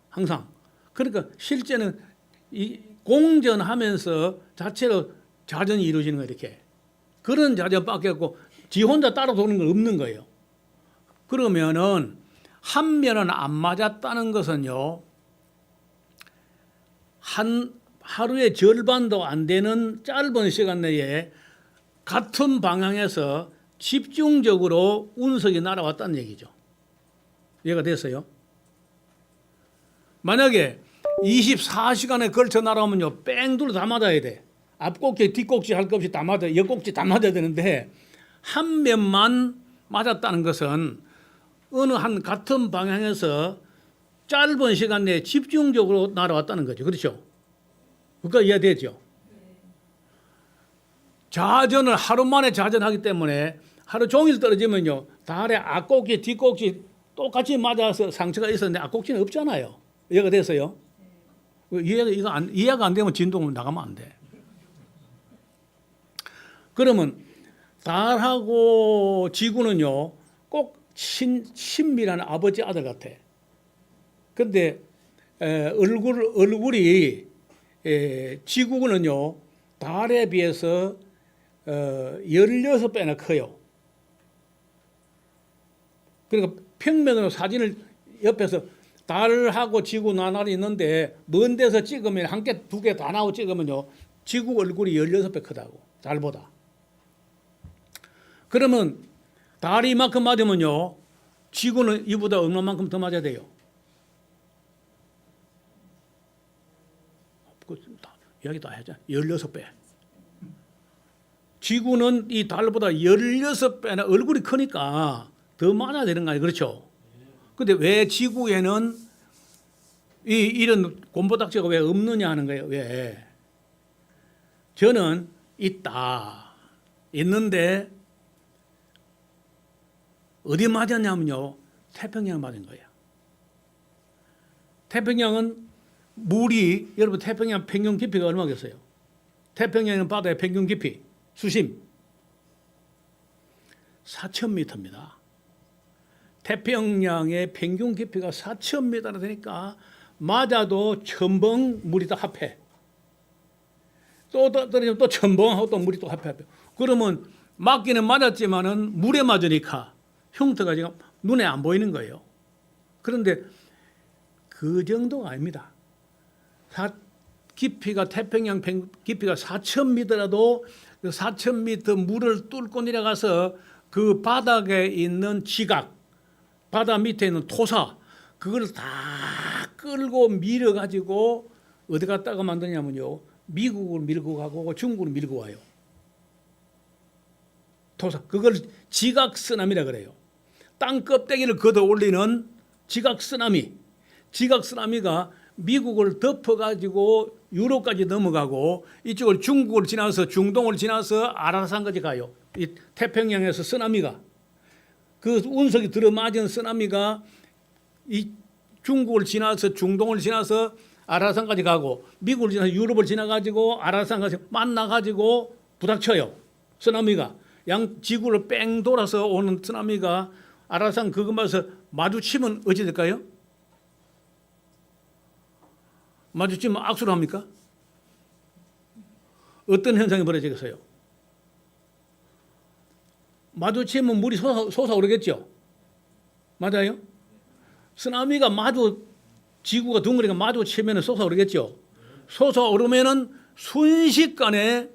항상. 그러니까 실제는 이 공전하면서 자체로 자전이 이루어지는 거예요. 이렇게. 그런 자전밖에 없고 지 혼자 따라 도는 건 없는 거예요. 그러면은 한 면은 안 맞았다는 것은요. 하루의 절반도 안 되는 짧은 시간 내에 같은 방향에서 집중적으로 운석이 날아왔다는 얘기죠. 이해가 됐어요? 만약에 24시간에 걸쳐 날아오면요. 뺑둘 다 맞아야 돼. 앞꼭지, 뒷꼭지 할 것 없이 다 맞아야 돼. 옆꼭지 다 맞아야 되는데 한 면만 맞았다는 것은 어느 한 같은 방향에서 짧은 시간 내에 집중적으로 날아왔다는 거죠. 그렇죠? 그거 이해되죠? 자전을 하루 만에 자전하기 때문에 하루 종일 떨어지면요. 달에 앞꼭지, 뒷꼭지 똑같이 맞아서 상처가 있었는데 앞꼭지는 없잖아요. 이해가 됐어요? 이해가 안 되면 진동 나가면 안 돼. 그러면 달하고 지구는요. 꼭 친밀한 아버지 아들 같아. 그런데 얼굴이 지구는요. 달에 비해서 16배나 커요. 그러니까 평면으로 사진을 옆에서 달하고 지구 나날이 있는데 먼 데서 찍으면 한 개, 두 개 다 나오고 찍으면요. 지구 얼굴이 16배 크다고. 달보다. 그러면 달이 이만큼 맞으면요. 지구는 이보다 얼마만큼 더 맞아야 돼요. 이야기 다 하자. 16배. 지구는 이 달보다 16배나 얼굴이 크니까 더 맞아야 되는 거 아니에요. 그렇죠? 근데 왜 지구에는 이런 곰보딱지가 왜 없느냐 하는 거예요. 왜? 저는 있다. 있는데 어디 맞았냐면요. 태평양 맞은 거예요. 태평양은 물이 여러분 태평양 평균 깊이가 얼마겠어요? 태평양 바다의 평균 깊이 수심 4,000m입니다. 태평양의 평균 깊이가 4,000m나 되니까 맞아도 첨벙 물이 다 합해. 또 떨어지면 또 첨벙하고 또 물이 또 합해. 그러면 맞기는 맞았지만은 물에 맞으니까 흉터가 지금 눈에 안 보이는 거예요. 그런데 그 정도가 아닙니다. 깊이가 태평양 깊이가 4,000m라도 4,000m 물을 뚫고 내려가서 그 바닥에 있는 지각, 바다 밑에 있는 토사, 그걸 다 끌고 밀어가지고 어디 갔다가 만드냐면요. 미국을 밀고 가고 중국을 밀고 와요. 토사, 그걸 지각 쓰나미라 그래요. 땅 껍데기를 걷어 올리는 지각 쓰나미. 지각 쓰나미가 미국을 덮어가지고 유럽까지 넘어가고 이쪽을 중국을 지나서 중동을 지나서 아라산까지 가요. 이 태평양에서 쓰나미가 그 운석이 들어맞은 쓰나미가 이 중국을 지나서 중동을 지나서 아라산까지 가고 미국을 지나서 유럽을 지나가지고 아라산까지 만나가지고 부닥쳐요. 쓰나미가 양 지구를 뺑 돌아서 오는 쓰나미가 아라산 그것마서 마주치면 어찌 될까요? 마주치면 악수를 합니까? 어떤 현상이 벌어지겠어요? 마주치면 물이 솟아오르겠죠? 맞아요? 쓰나미가 지구가 둥그리가 마주치면 솟아오르겠죠? 솟아오르면 순식간에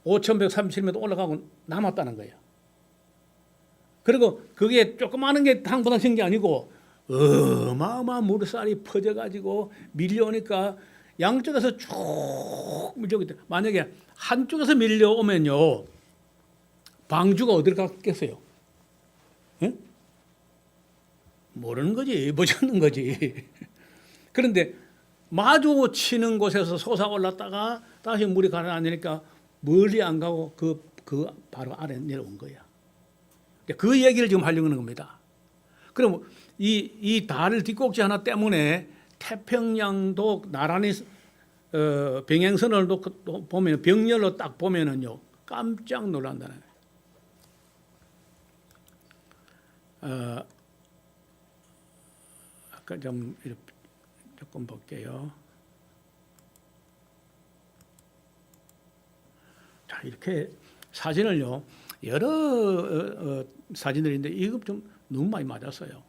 5,137m 올라가고 남았다는 거예요. 그리고 그게 조그마한 게 당분간 게 아니고 어마어마한 물살이 퍼져가지고 밀려오니까 양쪽에서 쭉 밀려오기 때문에 만약에 한쪽에서 밀려오면요. 방주가 어디를 갔겠어요? 예? 모르는 거지. 못 찾는 거지. 그런데 마주치는 곳에서 솟아올랐다가 다시 물이 가라앉으니까 멀리 안 가고 그 바로 아래 내려온 거야. 그 얘기를 지금 하려고 하는 겁니다. 그럼 이 달 뒷꼭지 하나 때문에 태평양도 나란히 병행선을 보면 병렬로 딱 보면은요 깜짝 놀란다는 거예요. 아까 좀 조금 볼게요. 자 이렇게 사진을요 여러 사진들인데 이거 좀 너무 많이 맞았어요.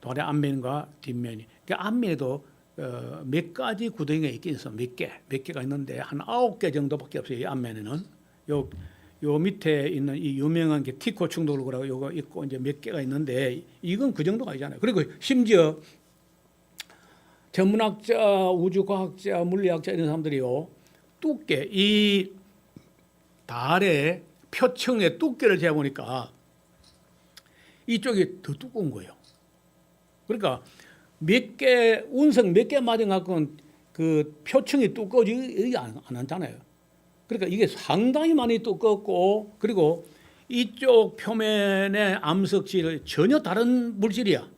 돌의 앞면과 뒷면이. 그러니까 앞면에도 몇 가지 구덩이가 있긴 있어. 몇 개가 있는데 한 9개 정도밖에 없어요. 이 앞면에는. 요 밑에 있는 이 유명한 게 티코 충돌구라고 요거 있고 이제 몇 개가 있는데 이건 그 정도가 아니잖아요. 그리고 심지어 전문학자, 우주과학자, 물리학자 이런 사람들이요. 두께, 이 달의 표층의 두께를 재보니까 이쪽이 더 두꺼운 거예요. 그러니까 운석 몇 개 맞아갖고는 그 표층이 두꺼워지지 안 하잖아요. 그러니까 이게 상당히 많이 두껍고 그리고 이쪽 표면의 암석질은 전혀 다른 물질이야.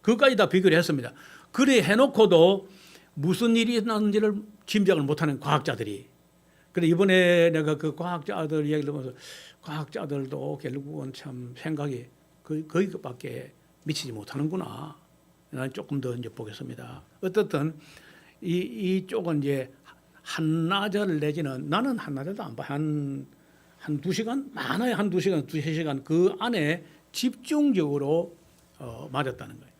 그것까지 다 비교를 했습니다. 그래 해놓고도 무슨 일이 났는지를 짐작을 못하는 과학자들이. 그래 이번에 내가 그 과학자들 이야기를 보면서 과학자들도 결국은 참 생각이 거기밖에 미치지 못하는구나. 난 조금 더 이제 보겠습니다. 어떻든 이쪽은 이제 한나절 내지는 나는 한나절도 안 봐. 한 2시간 많아야 한 2시간, 3시간 그 안에 집중적으로 맞았다는 거예요.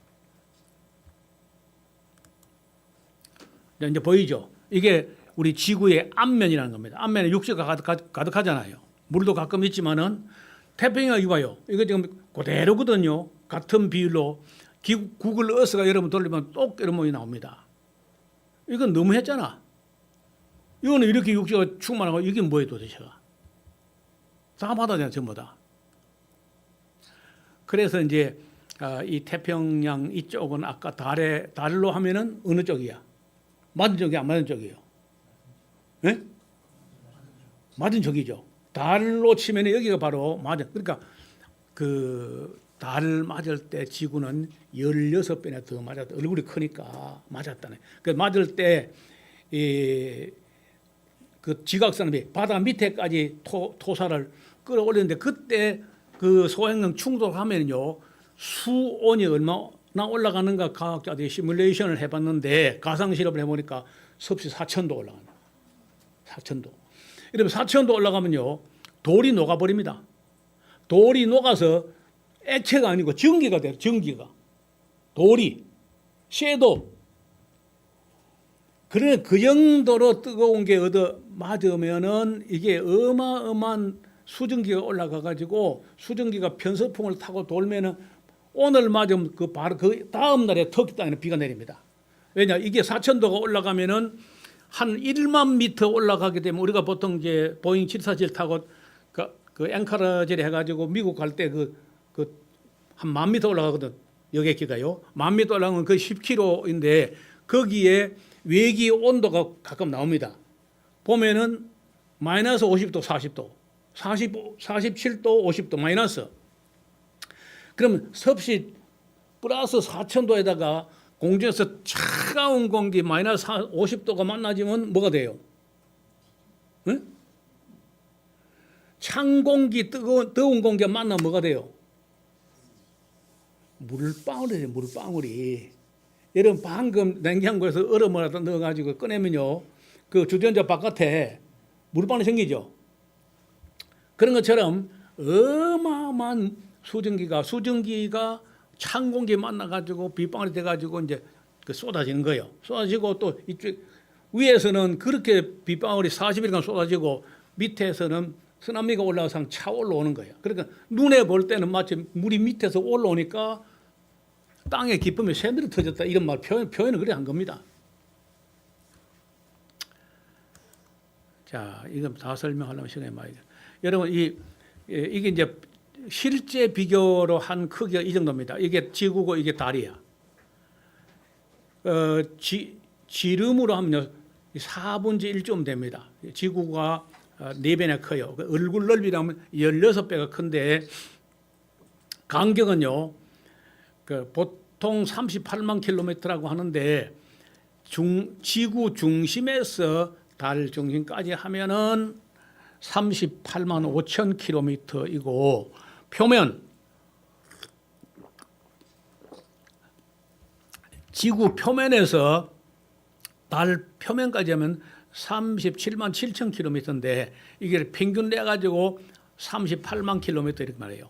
이제 보이죠? 이게 우리 지구의 앞면이라는 겁니다. 앞면에 육지가 가득하잖아요. 물도 가끔 있지만은 태평양 이봐요. 이거 지금 그대로거든요. 같은 비율로 구글 어스가 여러분 돌리면 똑 이런 모양이 나옵니다. 이건 너무했잖아. 이거는 이렇게 육지가 충만하고 이게 뭐예요 도대체가? 다 바다잖아 전부 다. 그래서 이제 이 태평양 이쪽은 아까 달로 하면은 어느 쪽이야? 맞은 쪽이 안 맞은 쪽이에요? 네? 맞은 쪽이죠. 달로 치면 여기가 바로 맞아. 그러니까 그 달 맞을 때 지구는 16배나 더 맞았다. 얼굴이 크니까 맞았다네. 그 맞을 때 그 지각산업이 바다 밑에까지 토사를 끌어올리는데 그때 그 소행성 충돌하면요 수온이 얼마나 올라가는가 과학자들이 시뮬레이션을 해봤는데 가상 실험을 해보니까 섭씨 4,000도 올라간다. 4,000도. 이러면 4,000도 올라가면요 돌이 녹아버립니다. 돌이 녹아서 액체가 아니고 전기가 돼요. 전기가. 돌이. 쇠도. 그래 그 정도로 뜨거운 게 얻어 맞으면은 이게 어마어마한 수증기가 올라가 가지고 수증기가 편서풍을 타고 돌면은 오늘 맞으면 그 바로 그 다음 날에 터키 땅에는 비가 내립니다. 왜냐 이게 4,000도가 올라가면은 한 1만 미터 올라가게 되면 우리가 보통 이제 보잉 747 타고 그 앵카라지를 해가지고 미국 갈 때 한 10,000m 올라가거든. 여객기가요. 10,000m 올라가면 거의 10km인데 거기에 외기 온도가 가끔 나옵니다. 보면은 마이너스 50도, 40도, 47도, 50도 마이너스. 그러면 섭씨 플러스 4,000도에다가 공중에서 차가운 공기 마이너스 50도가 만나지면 뭐가 돼요? 응? 찬 공기, 더운 공기가 만나면 뭐가 돼요? 물방울이에요, 물방울이. 여러분 방금 냉장고에서 얼음을 하다 넣어가지고 꺼내면요, 그 주전자 바깥에 물방울이 생기죠. 그런 것처럼 어마어마한 수증기가 찬 공기 만나가지고 빗방울이 돼가지고 이제 그 쏟아지는 거예요. 쏟아지고 또 이쪽 위에서는 그렇게 빗방울이 40일간 쏟아지고 밑에서는 쓰나미가 올라와서 차 올라오는 거예요. 그러니까 눈에 볼 때는 마치 물이 밑에서 올라오니까 땅에 깊으면 새들이 터졌다 이런 말 표현을 그래 한 겁니다. 자, 이건 다 설명하려면 시간이 많이 돼요. 여러분 이게 이제 실제 비교로 한 크기가 이 정도입니다. 이게 지구고 이게 달이야. 지름으로 하면 4분의 1쯤 됩니다. 지구가 4배나 커요. 얼굴 넓이라면 16배가 큰데 간격은요. 보통 38만 킬로미터라고 하는데 지구 중심에서 달 중심까지 하면은 38만 5천 킬로미터이고 표면 지구 표면에서 달 표면까지 하면 37만 7천 킬로미터인데 이게 평균 내 가지고 38만 킬로미터 이렇게 말해요.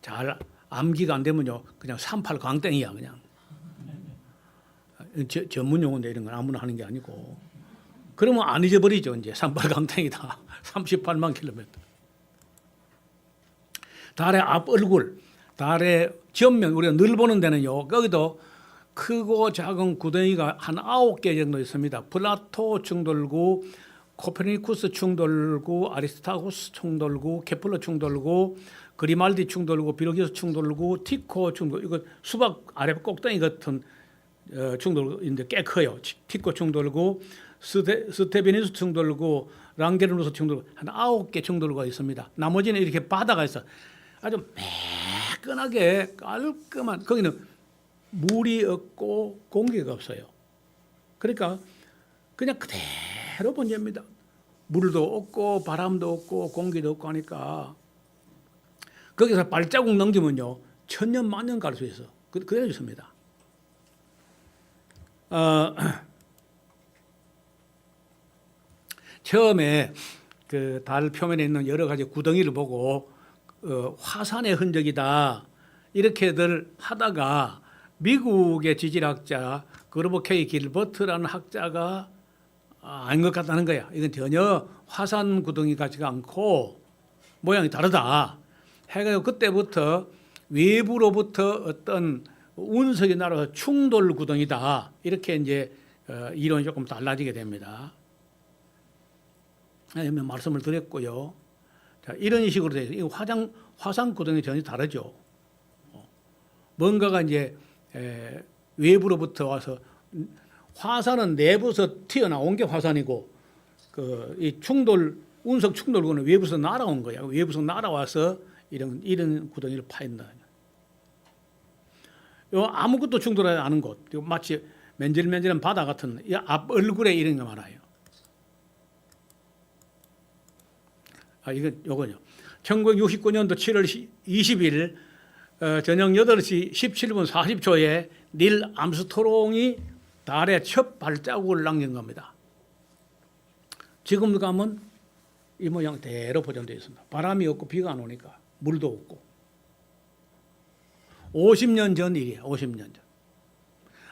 잘 암기가 안 되면요 그냥 38 광땡이야 그냥. 전문 용어인데 이런 건 아무나 하는 게 아니고. 그러면 안 잊어버리죠 이제 38 광땡이다. 38만 킬로미터. 달의 앞 얼굴, 달의 전면 우리가 늘 보는 데는요 거기도 크고 작은 구덩이가 한 9개 정도 있습니다. 플라토 충돌구, 코페르니쿠스 충돌구, 아리스타고스 충돌구, 케플러 충돌구, 그리말디 충돌구, 비로기스 충돌구, 티코 충돌구. 이거 수박 아래 꼭대기 같은 충돌구인데 꽤 커요. 티코 충돌구, 스테비니스 충돌구, 랑게르누스 충돌구 한 9개 충돌구가 있습니다. 나머지는 이렇게 바다가 있어. 아주 매끈하게 깔끔한 거기는 물이 없고 공기가 없어요. 그러니까 그냥 그대로 번집니다. 물도 없고 바람도 없고 공기도 없고 하니까 거기서 발자국 넘기면요 1000년 만년 갈 수 있어. 그대로 있습니다. 처음에 그 달 표면에 있는 여러 가지 구덩이를 보고 화산의 흔적이다 이렇게들 하다가 미국의 지질학자 그로버 K 길버트라는 학자가 아닌 것 같다는 거야. 이건 전혀 화산 구덩이 같지가 않고 모양이 다르다. 해가지고 그때부터 외부로부터 어떤 운석이 날아서 충돌 구덩이다. 이렇게 이제 이론이 조금 달라지게 됩니다. 말씀을 드렸고요. 자, 이런 식으로 돼서 이 화산 구덩이 전혀 다르죠. 뭔가가 이제 외부로부터 와서 화산은 내부에서 튀어나온 게 화산이고 이 운석 충돌구는 외부에서 날아온 거야. 외부에서 날아와서 이런 구덩이를 파인다. 요 아무것도 충돌하지 않은 곳, 마치 맨질맨질한 바다 같은 이 앞 얼굴에 이런 게 많아요. 이건 요거죠. 1969년도 7월 20일 저녁 8시 17분 40초에 닐 암스트롱이 달에 첫 발자국을 남긴 겁니다. 지금 가면 이 모양 대로 보존되어 있습니다. 바람이 없고 비가 안 오니까 물도 없고. 50년 전 일이에요. 50년 전.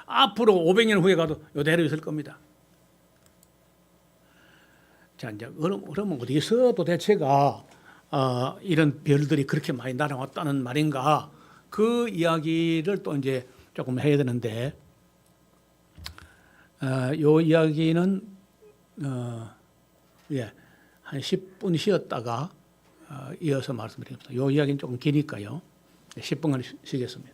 앞으로 500년 후에 가도 이대로 있을 겁니다. 자, 이제 그러면 어디서 도대체가 이런 별들이 그렇게 많이 날아왔다는 말인가? 그 이야기를 또 이제 조금 해야 되는데, 요 이야기는 한 10분 쉬었다가 이어서 말씀드리겠습니다. 요 이야기는 조금 기니까요. 10분간 쉬겠습니다.